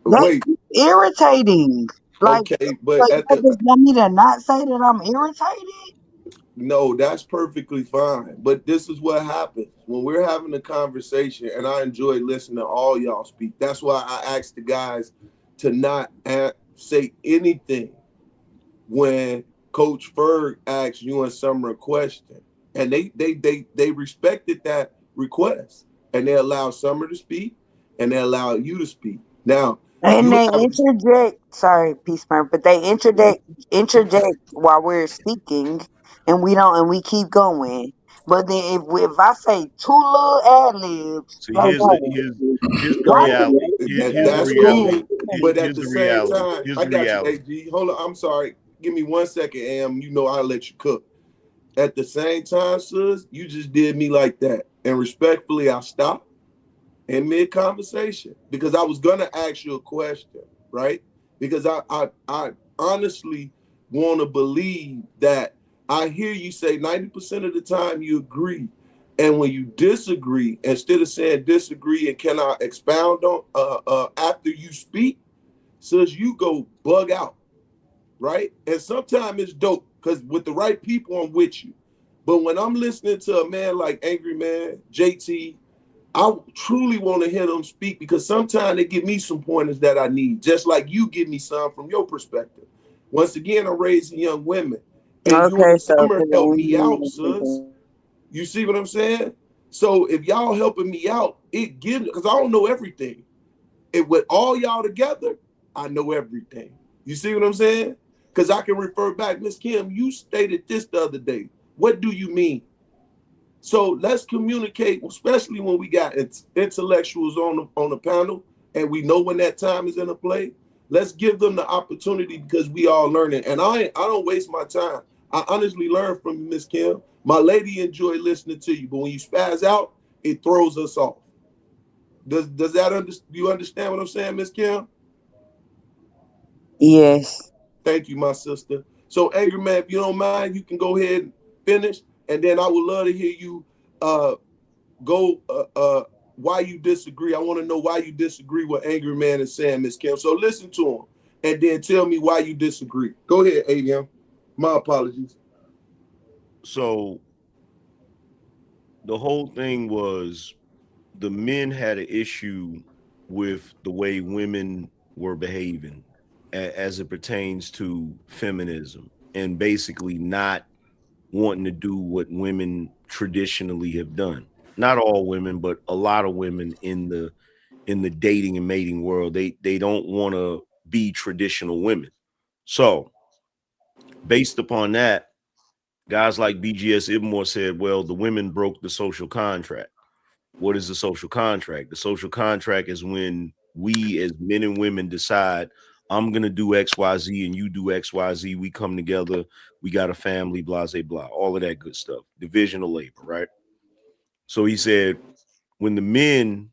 Wait, irritating. Like, okay, but just want me to not say that I'm irritated? No, that's perfectly fine. But this is what happens when we're having a conversation, and I enjoy listening to all y'all speak. That's why I asked the guys to not say anything when Coach Ferg asked you and Summer a question, and they respected that request, and they allowed Summer to speak, and they allowed you to speak. Now, and they interject. Sorry, Peace Smurf, but they interject while we're speaking. And we don't, and we keep going. But then if I say two little ad-libs, so here's the reality. That's cool. But at the same time, I got you, AG. Hold on, I'm sorry. Give me 1 second, Am. You know I'll let you cook. At the same time, sis, you just did me like that. And respectfully, I stopped in mid-conversation because I was gonna ask you a question, right? Because I honestly want to believe that I hear you say 90% of the time you agree. And when you disagree, instead of saying disagree and can I expound on after you speak, says you go bug out, right? And sometimes it's dope because with the right people, I'm with you. But when I'm listening to a man like Angry Man, JT, I truly want to hear them speak because sometimes they give me some pointers that I need, just like you give me some from your perspective. Once again, I'm raising young women. And you and Summer help me out, sis. You see what I'm saying? So if y'all helping me out, it gives, because I don't know everything. With all y'all together, I know everything. You see what I'm saying? Because I can refer back, Miss Kim, you stated this the other day. What do you mean? So let's communicate, especially when we got intellectuals on the panel and we know when that time is in a play. Let's give them the opportunity because we all learning. And I don't waste my time. I honestly learn from you, Miss Kim. My lady enjoy listening to you, but when you spaz out, it throws us off. Does that you understand what I'm saying, Miss Kim? Yes. Thank you, my sister. So, Angry Man, if you don't mind, you can go ahead and finish, and then I would love to hear you go why you disagree. I want to know why you disagree with Angry Man is saying, Miss Kim. So listen to him, and then tell me why you disagree. Go ahead, ADM. My apologies. So the whole thing was the men had an issue with the way women were behaving as it pertains to feminism and basically not wanting to do what women traditionally have done. Not all women, but a lot of women in the dating and mating world, they don't want to be traditional women. So based upon that, guys like BGS Ibmore said, well, the women broke the social contract. What is the social contract? The social contract is when we as men and women decide, I'm going to do XYZ and you do XYZ. We come together. We got a family, blah, blah, blah, all of that good stuff. Division of labor, right? So he said, when the men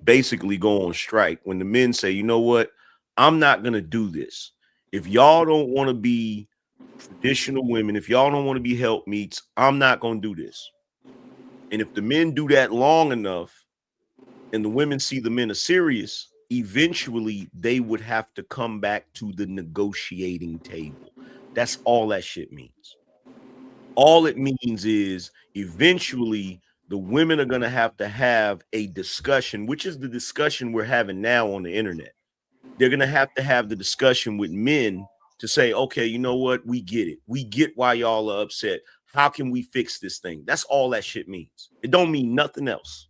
basically go on strike, when the men say, you know what, I'm not going to do this. If y'all don't want to be traditional women, if y'all don't want to be helpmeets, I'm not going to do this. And if the men do that long enough and the women see the men are serious, eventually they would have to come back to the negotiating table. That's all that shit means. All it means is eventually the women are going to have a discussion, which is the discussion we're having now on the internet. They're going to have the discussion with men to say, okay, you know what? We get it. We get why y'all are upset. How can we fix this thing? That's all that shit means. It don't mean nothing else.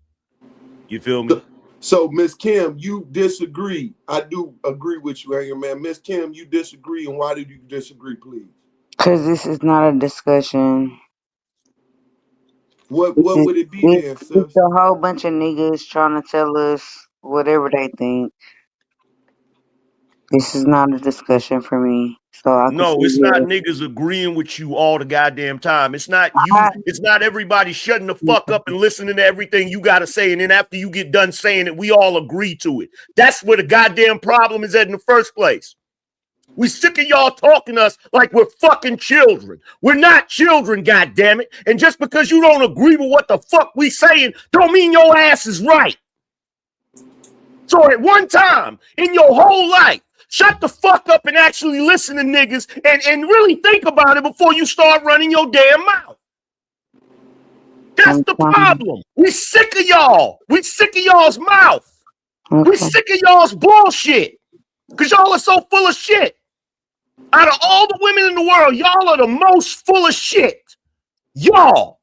You feel me? So, Miss Kim, you disagree. I do agree with you, Anger Man. Miss Kim, you disagree, and why did you disagree, please? Because this is not a discussion. What would it be then, sis? It's a whole bunch of niggas trying to tell us whatever they think. This is not a discussion for me. So it's not niggas agreeing with you all the goddamn time. It's not you. It's not everybody shutting the fuck up and listening to everything you got to say. And then after you get done saying it, we all agree to it. That's where the goddamn problem is at in the first place. We sick of y'all talking to us like we're fucking children. We're not children, goddammit. And just because you don't agree with what the fuck we saying, don't mean your ass is right. So at one time in your whole life, shut the fuck up and actually listen to niggas and really think about it before you start running your damn mouth. That's the problem. We sick of y'all. We sick of y'all's mouth. We sick of y'all's bullshit. Because y'all are so full of shit. Out of all the women in the world, y'all are the most full of shit. Y'all.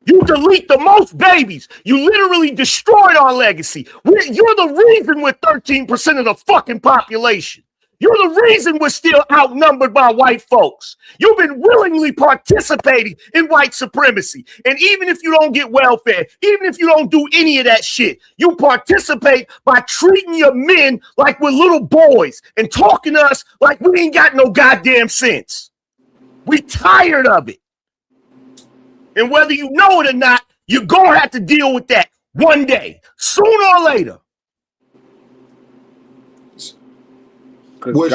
You delete the most babies. You literally destroyed our legacy. You're the reason we're 13% of the fucking population. You're the reason we're still outnumbered by white folks. You've been willingly participating in white supremacy. And even if you don't get welfare, even if you don't do any of that shit, you participate by treating your men like we're little boys and talking to us like we ain't got no goddamn sense. We tired of it. And whether you know it or not, you're going to have to deal with that one day, sooner or later. Because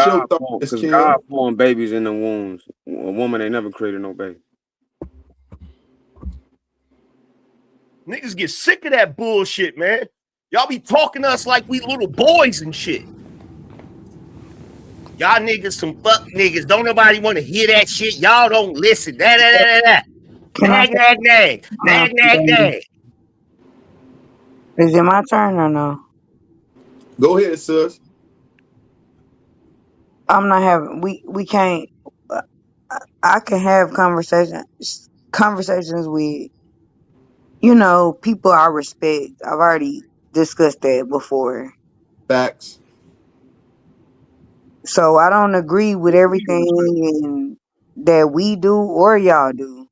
God formed babies in the wombs. A woman ain't never created no baby. Niggas get sick of that bullshit, man. Y'all be talking to us like we little boys and shit. Y'all niggas some fuck niggas. Don't nobody want to hear that shit. Y'all don't listen. Nag. Is it my turn or no? Go ahead, sis. I'm not having. We can't. I can have conversations with people I respect. I've already discussed that before. Facts. So I don't agree with everything that we do or y'all do.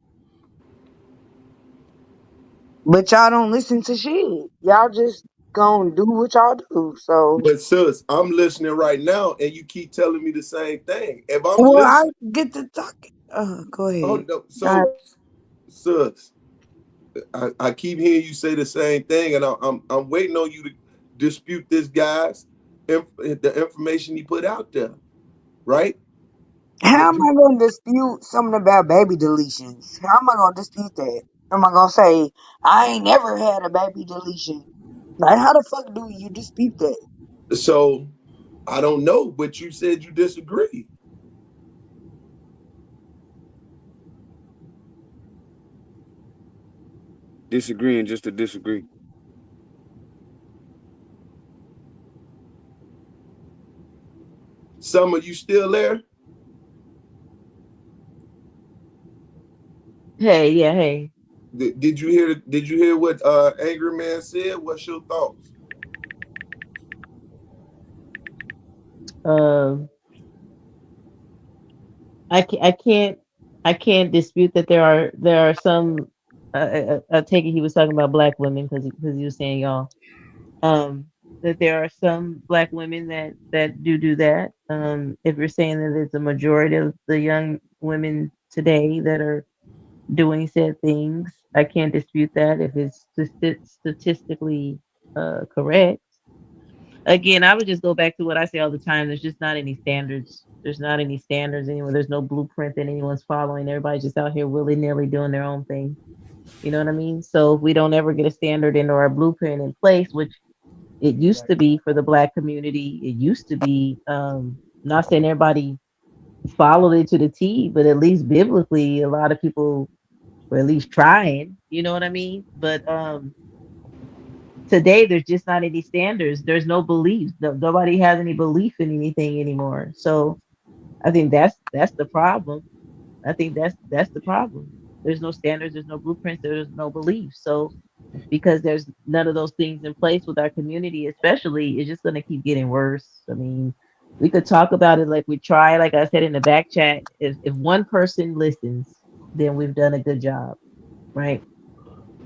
But y'all don't listen to shit. Y'all just gonna do what y'all do. So, but sis, I'm listening right now, and you keep telling me the same thing. If I'm listening, I get to talk. Go ahead. Oh no, so sis, I keep hearing you say the same thing, and I'm waiting on you to dispute this guy's the information he put out there, right? How am I going to dispute something about baby deletions? How am I going to dispute that? Am I going to say, I ain't never had a baby deletion? Like, how the fuck do you dispute that? So, I don't know, but you said you disagree. Disagreeing just to disagree. Summer, you still there? Hey, yeah, hey. Did you hear what Angry Man said? What's your thoughts? I can't dispute that there are some. I take it he was talking about black women because he was saying y'all. That there are some black women that do that. If you're saying that it's a majority of the young women today that are doing said things, I can't dispute that if it's statistically correct. Again, I would just go back to what I say all the time. There's just not any standards. There's not any standards anywhere. There's no blueprint that anyone's following. Everybody's just out here willy-nilly doing their own thing. You know what I mean? So if we don't ever get a standard in or a blueprint in place, which it used to be for the black community, it used to be, not saying everybody followed it to the T, but at least biblically, a lot of people were at least trying. You know what I mean? But today, there's just not any standards. There's no beliefs. Nobody has any belief in anything anymore. So I think that's the problem. I think that's the problem. There's no standards. There's no blueprints. There's no beliefs. So because there's none of those things in place with our community, especially, it's just going to keep getting worse. I mean, we could talk about it like we try, like I said in the back chat. If one person listens, then we've done a good job, right?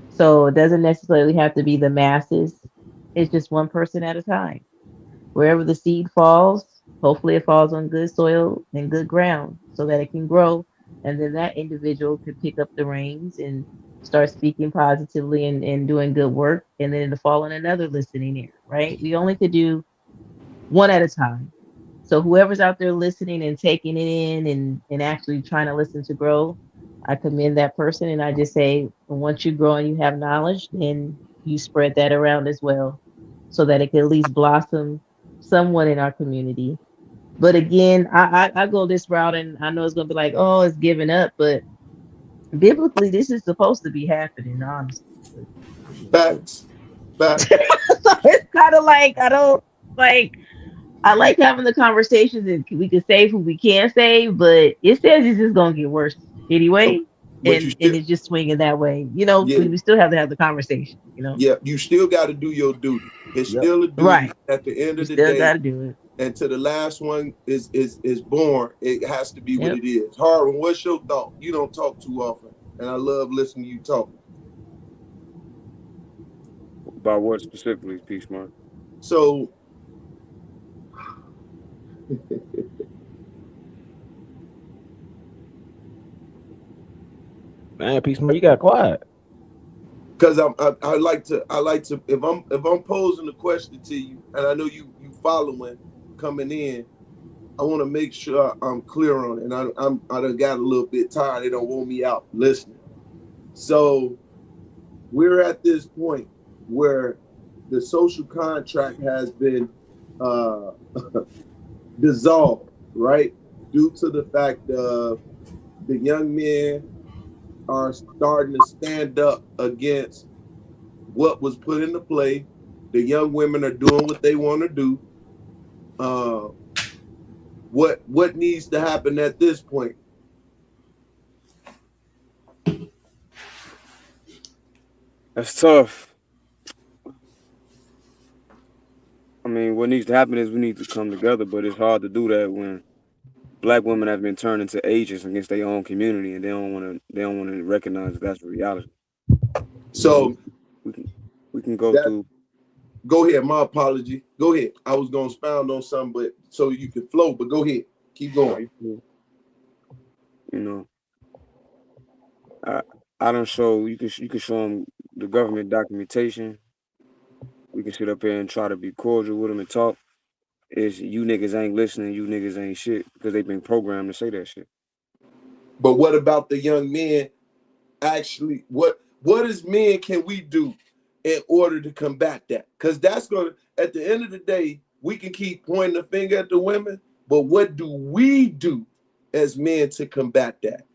So it doesn't necessarily have to be the masses. It's just one person at a time. Wherever the seed falls, hopefully it falls on good soil and good ground so that it can grow. And then that individual could pick up the reins and start speaking positively and doing good work. And then it'll fall on another listening ear, right? We only could do one at a time. So whoever's out there listening and taking it in and actually trying to listen to grow, I commend that person. And I just say, once you grow and you have knowledge, then you spread that around as well so that it can at least blossom somewhat in our community. But again, I go this route, and I know it's going to be like, oh, it's giving up. But biblically, this is supposed to be happening, honestly. Facts. So it's kind of like, I like having the conversations and we can save who we can save, but it says it's just gonna get worse anyway, and it's just swinging that way. You know, Yeah. we still have to have the conversation. You know. Yeah, you still got to do your duty. It's still a duty. Right. At the end of the still day, got to do it. And to the last one is born. It has to be what it is. Harwin, what's your thought? You don't talk too often, and I love listening to you talk. About what specifically, P Smart? So Man, P Smart, you got quiet. Because I like to if I'm posing a question to you, and I know you following coming in, I want to make sure I'm clear on it. And I done got a little bit tired. They don't want me out listening. So we're at this point where the social contract has been dissolved, right? Due to the fact of the young men are starting to stand up against what was put into play. The young women are doing what they want to do. What needs to happen at this point? That's tough. I mean, what needs to happen is we need to come together, but it's hard to do that when Black women have been turned into agents against their own community, and they don't want to recognize that that's the reality. So we can go through. Go ahead. My apology. Go ahead. I was gonna expound on something, but so you can flow. But go ahead. Keep going. You know, I don't show. You can show them the government documentation. We can sit up here and try to be cordial with them and talk. Is you niggas ain't listening. You niggas ain't shit because they've been programmed to say that shit. But what about the young men? Actually, what as men can we do in order to combat that? Because that's gonna, at the end of the day, we can keep pointing the finger at the women, but what do we do as men to combat that?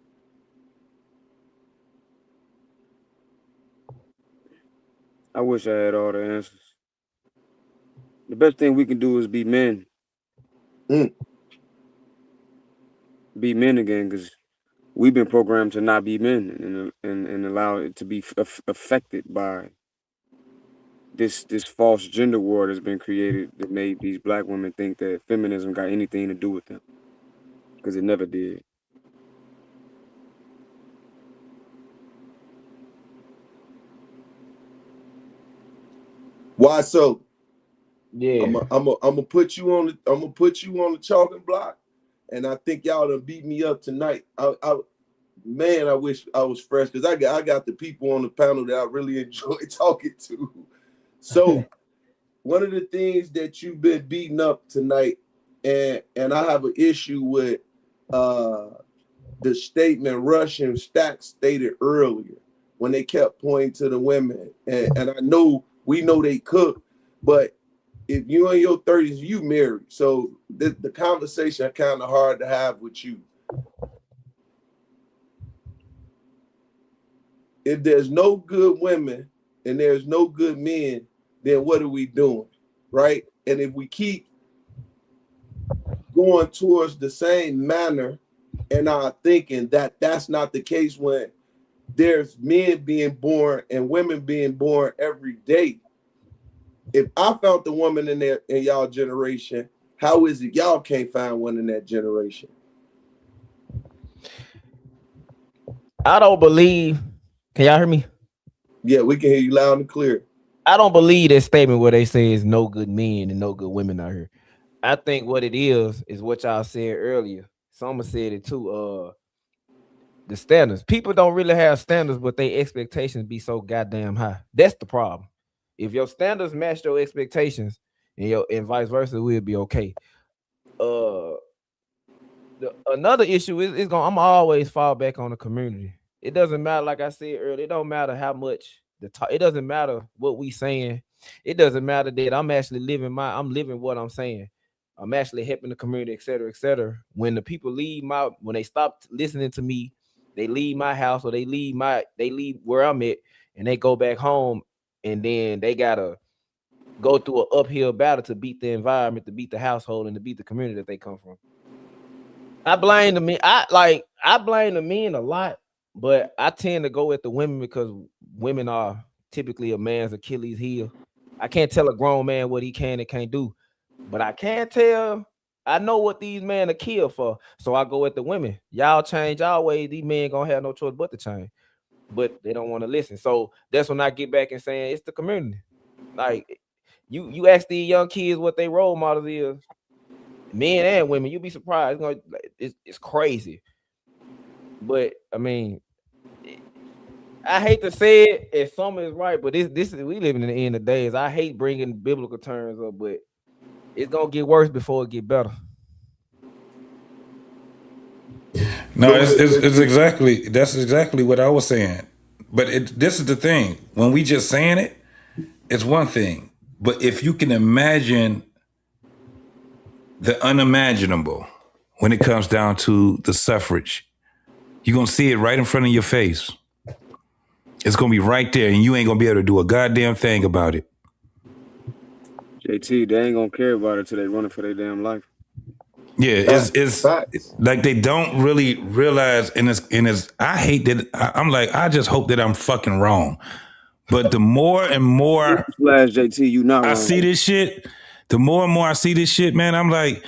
I wish I had all the answers. The best thing we can do is be men. Be men again, because we've been programmed to not be men and allow it to be affected by this false gender war that's been created that made these Black women think that feminism got anything to do with them, because it never did. Why so? Yeah, I'm gonna put you on the chopping block, and I think y'all done beat me up tonight. I wish I was fresh because I got the people on the panel that I really enjoy talking to. So one of the things that you've been beating up tonight, and I have an issue with the statement Rush and Stack stated earlier when they kept pointing to the women, and I know we know they cook, but if you in your 30s, you married. So the conversation kind of hard to have with you. If there's no good women and there's no good men, then what are we doing, right? And if we keep going towards the same manner in our thinking that that's not the case when there's men being born and women being born every day. If I found the woman in y'all generation, how is it y'all can't find one in that generation? I don't believe. Can y'all hear me? Yeah, we can hear you loud and clear. I don't believe that statement where they say it's no good men and no good women out here. I think what it is what y'all said earlier. Someone said it too. The standards. People don't really have standards, but their expectations be so goddamn high. That's the problem. If your standards match your expectations, and vice versa, we'll be okay. Another issue is I'm always fall back on the community. It doesn't matter, like I said earlier, it don't matter how much it doesn't matter what we saying. It doesn't matter that I'm actually living what I'm saying. I'm actually helping the community, et cetera, et cetera. When the people when they stop listening to me, they leave my house or they leave where I'm at and they go back home, and then they gotta go through an uphill battle to beat the environment, to beat the household, and to beat the community that they come from. I blame the men. I blame the men a lot, but I tend to go at the women because women are typically a man's Achilles heel. I can't tell a grown man what he can and can't do, but I can tell. I know what these men are killed for, so I go at the women. Y'all change our ways. These men gonna have no choice but to change, but they don't want to listen. So that's when I get back and saying it's the community. Like you ask these young kids what they role models is, men and women. You'll be surprised. It's crazy, but I mean, I hate to say it, if some is right, but this is we living in the end of days. I hate bringing biblical terms up, but it's gonna get worse before it get better. No, it's exactly that's exactly what I was saying. But this is the thing: when we just saying it, it's one thing. But if you can imagine the unimaginable when it comes down to the suffrage, you're gonna see it right in front of your face. It's gonna be right there, and you ain't gonna be able to do a goddamn thing about it. JT, they ain't gonna care about it till they running for their damn life. Yeah, it's like they don't really realize, and it's I hate that. I'm like, I just hope that I'm fucking wrong. But the more and more JT, you not wrong. I see this shit, the more and more I see this shit, man, I'm like,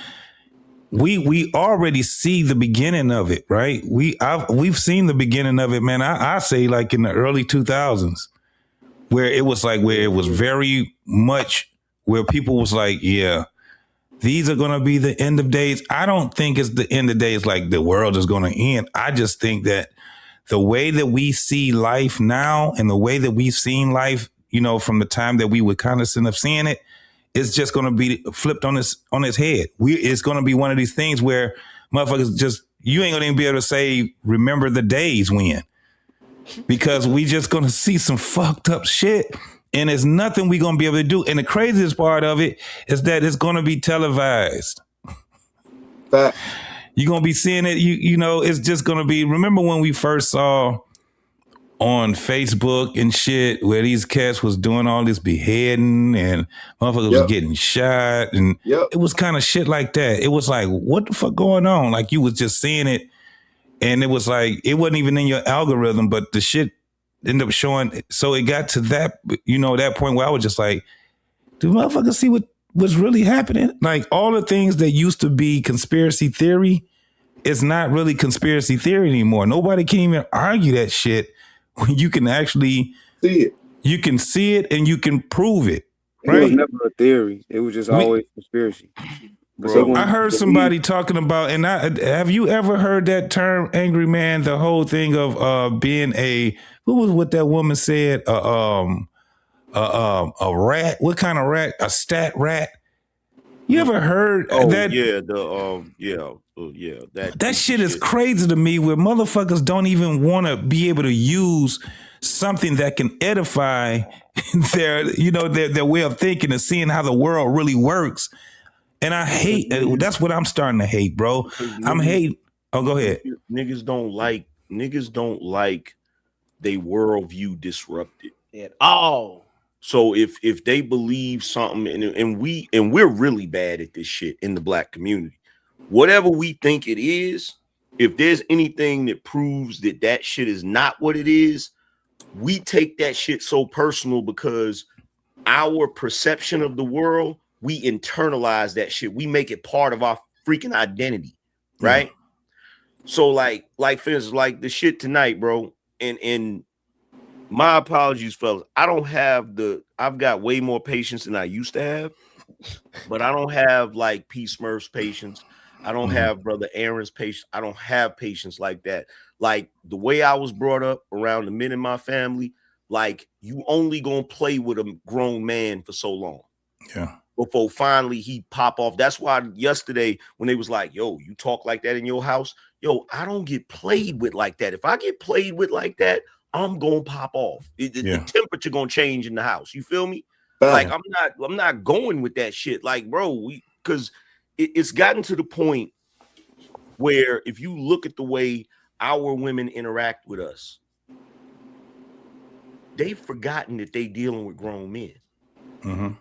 we already see the beginning of it, right? We've seen the beginning of it, man. I say like in the early 2000s, where it was very much where people was like, yeah, these are going to be the end of days. I don't think it's the end of days like the world is going to end. I just think that the way that we see life now and the way that we've seen life, from the time that we were cognizant of seeing it, it's just going to be flipped on its head. It's going to be one of these things where motherfuckers you ain't going to even be able to say, remember the days when, because we just going to see some fucked up shit. And there's nothing we're going to be able to do. And the craziest part of it is that it's going to be televised. Fact. You're going to be seeing it. It's just going to be, remember when we first saw on Facebook and shit where these cats was doing all this beheading and motherfuckers was getting shot. And it was kind of shit like that. It was like, what the fuck going on? Like you was just seeing it. And it was like, it wasn't even in your algorithm, but the shit ended up showing. So it got to that, that point where I was just like, do motherfuckers see what's really happening? Like all the things that used to be conspiracy theory is not really conspiracy theory anymore. Nobody can even argue that shit when you can actually see it. You can see it and you can prove it. Right? It was never a theory. It was just always conspiracy. Bro, I heard somebody talking about, and have you ever heard that term, angry man? The whole thing of being what that woman said? A rat? What kind of rat? A stat rat? You ever heard that? Yeah, that shit is crazy to me. Where motherfuckers don't even want to be able to use something that can edify their way of thinking and seeing how the world really works. And I hate that's what I'm starting to hate, bro. I'm hate. Oh, go ahead. Niggas don't like they worldview disrupted at all. So if they believe something, and we're really bad at this shit in the black community, whatever we think it is, if there's anything that proves that shit is not what it is, we take that shit so personal because our perception of the world, we internalize that shit. We make it part of our freaking identity, right? So like for instance, like the shit tonight, bro, and my apologies, fellas. I've got way more patience than I used to have, but I don't have like P. Smurf's patience. I don't have Brother Aaron's patience. I don't have patience like that. Like the way I was brought up around the men in my family, like you only gonna play with a grown man for so long. Yeah. Before finally he pop off. That's why yesterday when they was like, yo, you talk like that in your house. Yo, I don't get played with like that. If I get played with like that, I'm gonna pop off. The temperature gonna change in the house. You feel me? Like I'm not going with that shit. Like, bro, because it's gotten to the point where if you look at the way our women interact with us, they've forgotten that they dealing with grown men. Mm-hmm.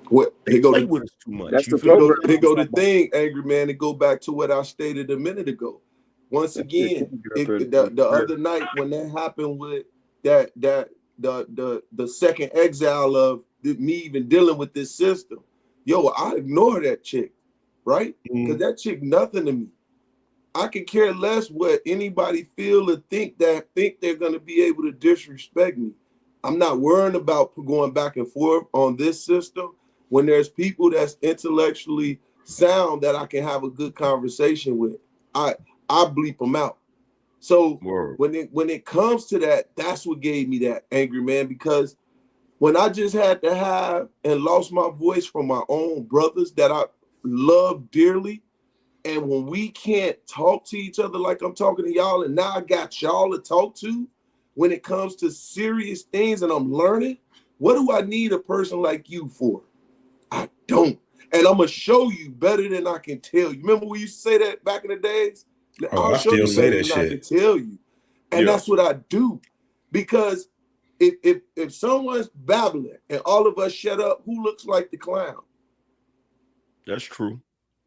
What they play with us too much. That's they go the thing, angry man. To go back to what I stated a minute ago. Once again, the other night when that happened with the second exile of me even dealing with this system, yo, I ignore that chick, right? Because that chick nothing to me. I could care less what anybody feel or think they're gonna be able to disrespect me. I'm not worrying about going back and forth on this system when there's people that's intellectually sound that I can have a good conversation with. I bleep them out. So when it comes to that, that's what gave me that, angry man, because when I just had to have and lost my voice from my own brothers that I love dearly, and when we can't talk to each other like I'm talking to y'all, and now I got y'all to talk to when it comes to serious things and I'm learning, what do I need a person like you for? I don't. And I'm going to show you better than I can tell you. Remember we used to say that back in the days? I still say that shit. I can tell you. And that's what I do. Because if someone's babbling and all of us shut up, who looks like the clown? That's true.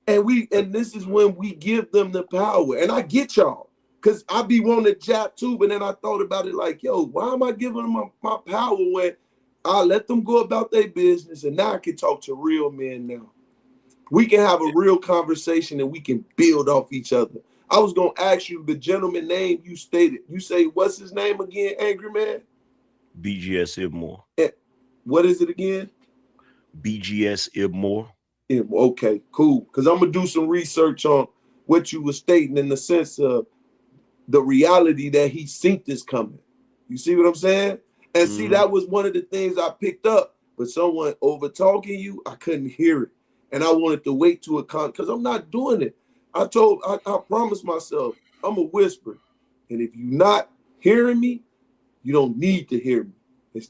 And this is when we give them the power. And I get y'all. Because I be wanting to jab too, but then I thought about it like, yo, why am I giving them my power when I let them go about their business and now I can talk to real men now. We can have a real conversation and we can build off each other. I was going to ask you the gentleman name you stated. You say, what's his name again, angry man? BGS Ibmore. What is it again? BGS Ibmore. Okay, cool. Because I'm going to do some research on what you were stating in the sense of the reality that he seen this coming. You see what I'm saying? And see, that was one of the things I picked up. But someone over talking you, I couldn't hear it. And I wanted to wait to because I'm not doing it. I promised myself, I'm a whisper. And if you're not hearing me, you don't need to hear me.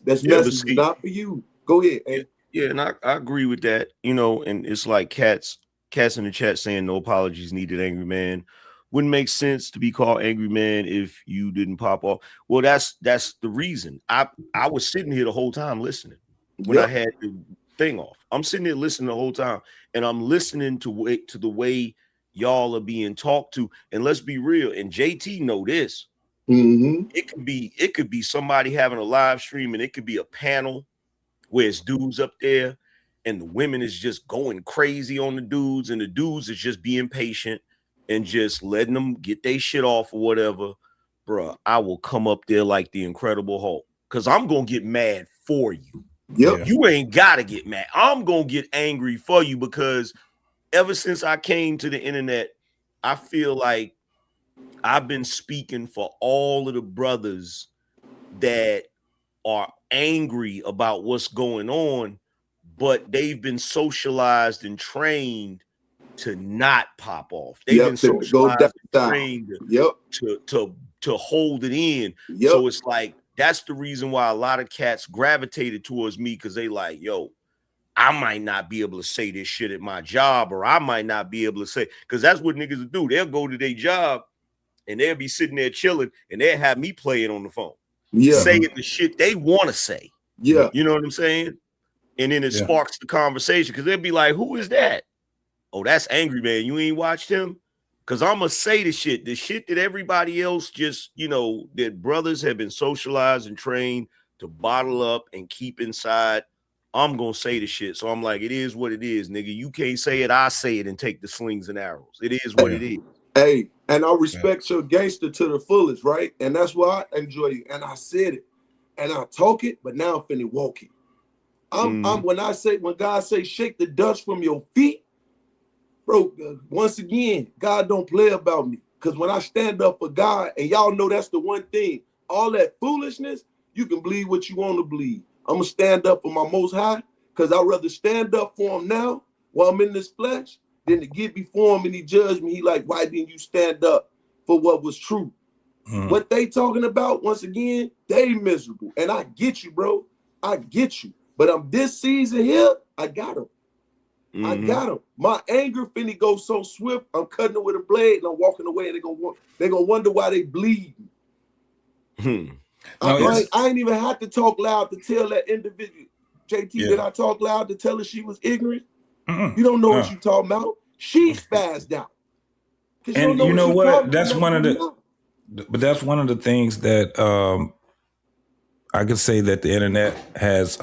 That's message not for you. Go ahead. Yeah, and I agree with that. You know, and it's like cats in the chat saying no apologies needed, angry man. Wouldn't make sense to be called angry man if you didn't pop off. Well, that's the reason. I was sitting here the whole time listening when I had the thing off. I'm sitting there listening the whole time, and I'm listening to the way y'all are being talked to. And let's be real. And JT know this. It could be somebody having a live stream, and it could be a panel where it's dudes up there, and the women is just going crazy on the dudes, and the dudes is just being patient and just letting them get their shit off or whatever. Bruh, I will come up there like the Incredible Hulk because I'm going to get mad for you. Yep. You ain't got to get mad. I'm going to get angry for you because ever since I came to the internet, I feel like I've been speaking for all of the brothers that are angry about what's going on, but they've been socialized and trained to not pop off. They've been socialized and trained to hold it in. So it's like that's the reason why a lot of cats gravitated towards me, because they like, yo, I might not be able to say this shit at my job, or I might not be able to say, because that's what niggas will do. They'll go to their job and they'll be sitting there chilling and they'll have me play it on the phone. Yeah. Saying the shit they want to say. Yeah. You know what I'm saying? And then it sparks the conversation, because they'll be like, who is that? Oh, that's Angry Man. You ain't watched him? Because I'm going to say the shit that everybody else just, you know, that brothers have been socialized and trained to bottle up and keep inside. I'm going to say the shit. So I'm like, it is what it is, nigga. You can't say it. I say it and take the slings and arrows. It is what it is. Hey, and I respect your gangster to the fullest, right? And that's why I enjoy you. And I said it. And I talk it, but now I'm finna walk it. I'm when God say shake the dust from your feet, bro, once again, God don't play about me. Because when I stand up for God, and y'all know that's the one thing, all that foolishness, you can believe what you want to believe. I'm going to stand up for my Most High, because I'd rather stand up for him now while I'm in this flesh than to get before him and he judge me. He like, why didn't you stand up for what was true? What they talking about, once again, they miserable. And I get you, bro. I get you. But I'm this season here, I got him. I got him. My anger finna go so swift, I'm cutting it with a blade and I'm walking away, and they're gonna wonder why they bleed. I ain't even have to talk loud to tell that individual, JT, did I talk loud to tell her she was ignorant? You don't know what you talking about. She spazzed out. And you know what? That's one of the things that I could say that the internet has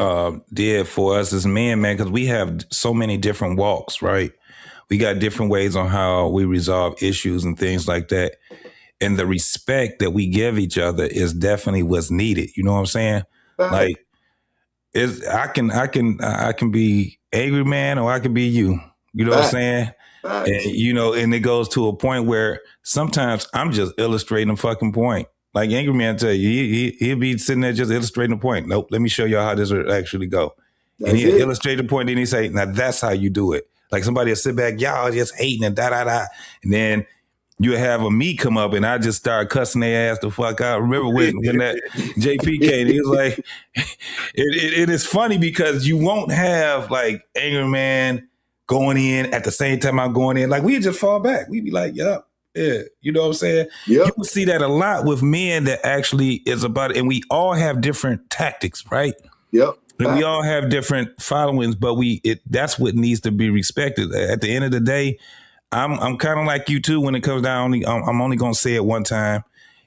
did for us as men, man, because we have so many different walks, right? We got different ways on how we resolve issues and things like that. And the respect that we give each other is definitely what's needed. You know what I'm saying? Like, I can be Angry Man, or I can be you. You know what I'm saying? And, you know, and it goes to a point where sometimes I'm just illustrating a fucking point. Like Angry Man tell you, he'll be sitting there just illustrating a point. Nope, let me show y'all how this will actually go. And he'll illustrate the point, and he say, now that's how you do it. Like somebody will sit back, y'all just hating and da-da-da. And then you have a me come up and I just start cussing their ass the fuck out. Remember when that JP came, he was like, it is funny because you won't have like Angry Man going in at the same time I'm going in. Like we just fall back. We be like, yeah, you know what I'm saying? Yep. You will see that a lot with men that actually is about it. And we all have different tactics, right? Yep. And we all have different followings, but that's what needs to be respected. At the end of the day, I'm kind of like you too when it comes down. I'm only going to say it one time.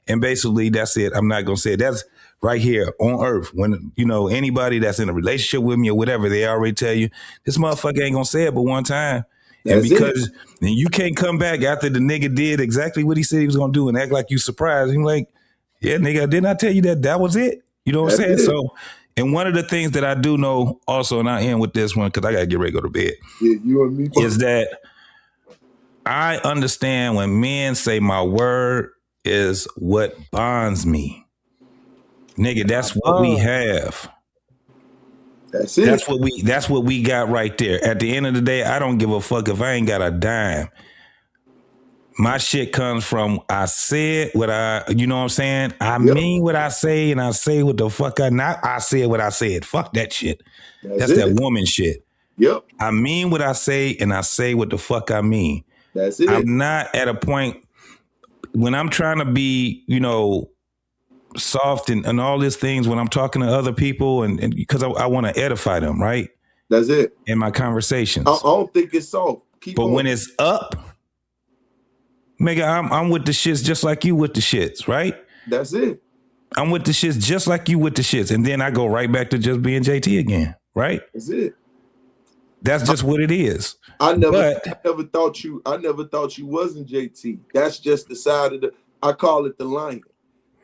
And basically that's it. I'm not going to say it. That's right here on earth. When, you know, anybody that's in a relationship with me or whatever, they already tell you, this motherfucker ain't going to say it but one time. And because and you can't come back after the nigga did exactly what he said he was going to do and act like you surprised. You're like, yeah, nigga, didn't I tell you that was it? You know what I'm saying? So, and one of the things that I do know also, and I end with this one because I got to get ready to go to bed, you and me is that I understand when men say my word is what bonds me. Nigga, that's what we have. That's it. That's what we got right there. At the end of the day, I don't give a fuck if I ain't got a dime. My shit comes from I said what you know what I'm saying? I mean what I say, and I say what the fuck I said what I said. Fuck that shit. That's that woman shit. Yep. I mean what I say, and I say what the fuck I mean. That's it. I'm not at a point when I'm trying to be, you know, soft and all these things when I'm talking to other people and because I want to edify them, right? That's it. In my conversations. I don't think it's soft. But when it's up, nigga, I'm with the shits just like you with the shits, right? That's it. I'm with the shits just like you with the shits. And then I go right back to just being JT again, right? That's it. That's just what it is. I never thought you wasn't JT. That's just the side of I call it the lion.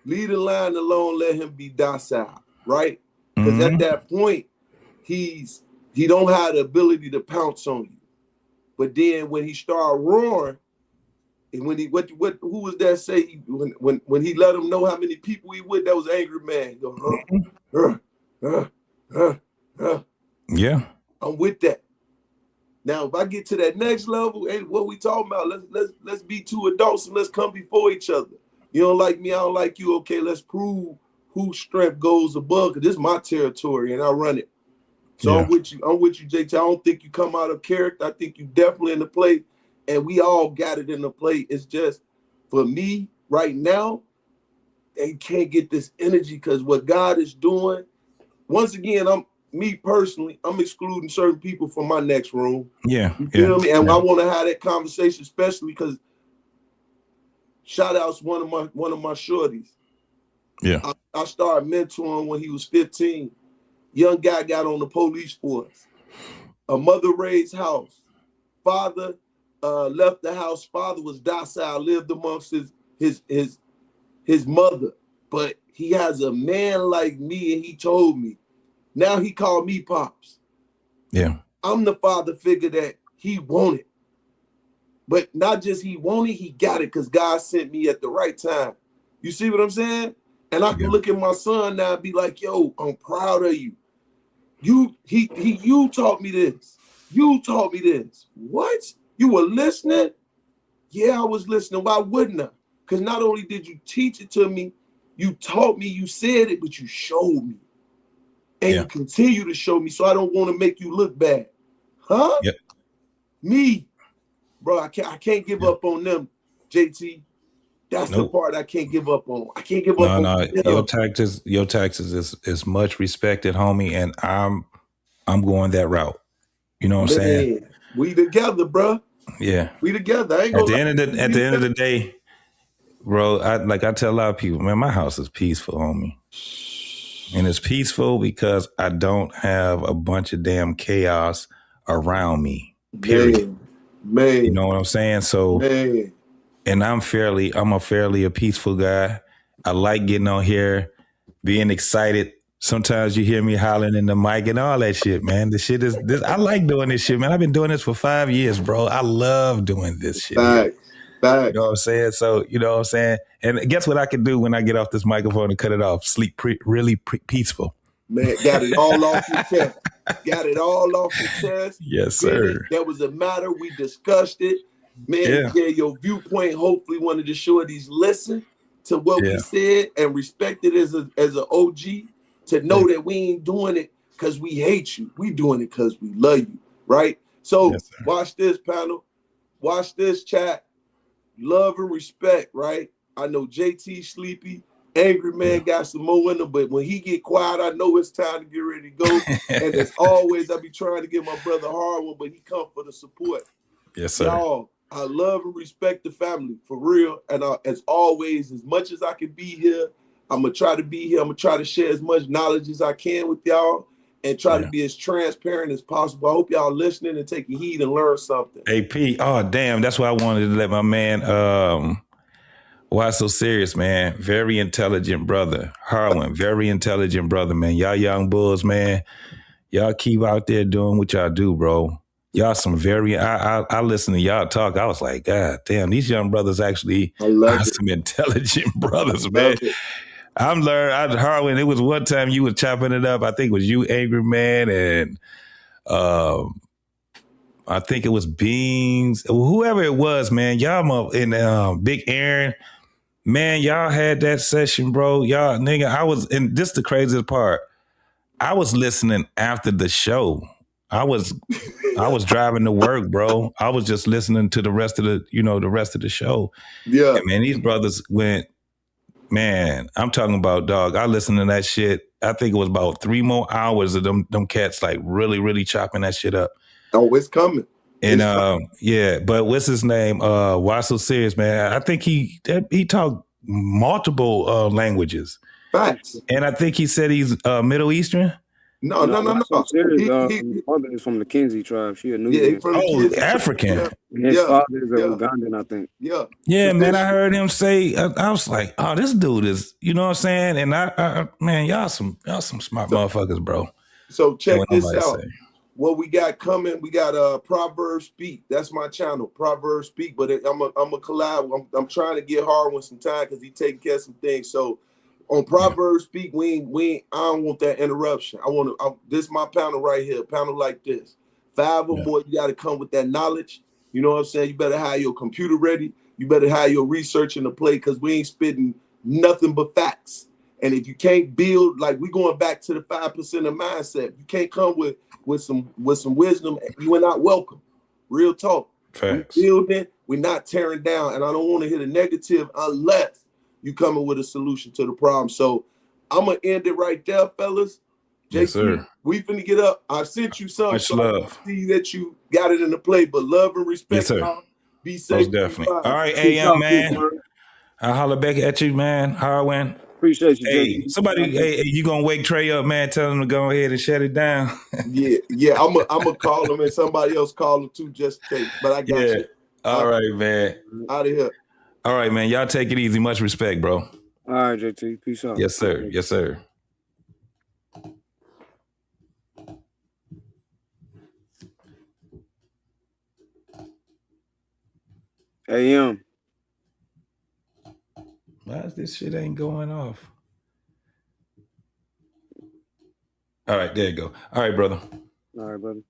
Leave the lion alone, let him be docile, right? Because at that point, he don't have the ability to pounce on you. But then when he start roaring, and when who was that say when he let him know how many people he with, that was Angry Man. He go, yeah. I'm with that. Now, if I get to that next level, and what we talking about, let's be two adults and let's come before each other. You don't like me, I don't like you. Okay, let's prove whose strength goes above, because this is my territory and I run it. So Yeah. I'm with you, JT. I don't think you come out of character. I think you definitely in the play, and we all got it in the play. It's just for me right now, they can't get this energy because what God is doing. Once again, I'm excluding certain people from my next room. Yeah. You feel me? And I want to have that conversation, especially because shout outs one of my shorties. Yeah. I started mentoring when he was 15. Young guy got on the police force. A mother raised house. Father left the house. Father was docile, lived amongst his mother. But he has a man like me, and he told me. Now he called me Pops. Yeah. I'm the father figure that he wanted. But not just he wanted, he got it because God sent me at the right time. You see what I'm saying? And I can look at my son now and be like, yo, I'm proud of you. You taught me this. You taught me this. What? You were listening? Yeah, I was listening. Why wouldn't I? Because not only did you teach it to me, you taught me, you said it, but you showed me. And you continue to show me, so I don't want to make you look bad. Huh? Yep. Me, bro, I can't give up on them, JT. That's the part I can't give up on. I can't give up on them. Your taxes is much respected, homie, and I'm going that route. You know what I'm saying? We together, bro. Yeah. We together. I ain't At gonna the end of the day, bro, I tell a lot of people, man, my house is peaceful, homie. And it's peaceful because I don't have a bunch of damn chaos around me. Period. Man. You know what I'm saying? So, man. And I'm a fairly peaceful guy. I like getting on here, being excited. Sometimes you hear me hollering in the mic and all that shit, man. I like doing this shit, man. I've been doing this for 5 years, bro. I love doing this shit. Facts. You know what I'm saying? So, you know what I'm saying? And guess what I can do when I get off this microphone and cut it off? Sleep really peaceful. Man, got it all off your chest. Got it all off your chest. Yes, sir. That was a matter. We discussed it. Man, yeah, your viewpoint. Hopefully one of the shorties listen to what we said and respect it as an OG to know that we ain't doing it because we hate you. We doing it because we love you, right? So watch this, panel. Watch this, chat. Love and respect, right? I know JT sleepy. Angry man got some more in him, but when he get quiet, I know it's time to get ready to go. And as always, I be trying to get my brother hard one, but he come for the support. Yes, sir. Y'all, I love and respect the family for real. And as always, as much as I can be here, I'm gonna try to be here. I'm gonna try to share as much knowledge as I can with y'all and try to be as transparent as possible. I hope y'all listening and taking heed and learn something. AP, oh damn, that's why I wanted to let my man why so serious, man? Very intelligent brother. Harwin, very intelligent brother, man. Y'all young bulls, man. Y'all keep out there doing what y'all do, bro. Y'all some very, I listen to y'all talk. I was like, God damn, these young brothers actually are some intelligent brothers, man. Harwin, it was one time you was chopping it up. I think it was you, Angry Man, and I think it was Beans. Whoever it was, man. Y'all and Big Aaron. Man, y'all had that session, bro. Y'all, nigga, and this the craziest part. I was listening after the show. I was driving to work, bro. I was just listening to the rest of the show. Yeah. And man, these brothers went, man, I'm talking about, dog. I listened to that shit. I think it was about 3 more hours of them cats like really, really chopping that shit up. Oh, it's coming. And but what's his name? Why so serious, man? I think he talked multiple languages. Facts. And I think he said he's Middle Eastern. No. His father is from the Kinzie tribe. She a Nubian. African. His father is Ugandan, I think. Yeah, man. I heard him say. I was like, oh, this dude is. You know what I'm saying? And I man, y'all some smart motherfuckers, bro. So check this out. What we got coming, we got Proverbs Speak. That's my channel, Proverbs Speak. But I'm a collab. I'm trying to get Harwin some time because he taking care of some things. So on Proverbs Speak, I don't want that interruption. This is my panel right here, panel like this. 5 or more, you got to come with that knowledge. You know what I'm saying? You better have your computer ready. You better have your research in the play because we ain't spitting nothing but facts. And if you can't build, like we going back to the 5% of mindset, you can't come with some wisdom, you are not welcome. Real talk. Facts. We building, we're not tearing down. And I don't want to hear the negative unless you coming with a solution to the problem. So I'm gonna end it right there, fellas. Yes, sir. We finna get up. I sent you some. Much love. I see that you got it in the play, but love and respect. Yes, sir. Y'all. Be safe. Most definitely. All right, AM, man. I'll holler back at you, man. Harwin. Appreciate you, Hey, somebody, hey, you gonna wake Trey up, man? Tell him to go ahead and shut it down. yeah. I'm gonna call him and somebody else call him too, just in case. But I got you. All right, man. Out of here. All right, man. Y'all take it easy. Much respect, bro. All right, JT. Peace out. Yes, sir. Yes, sir. AM. Why is this shit ain't going off? All right, there you go. All right, brother. All right, brother.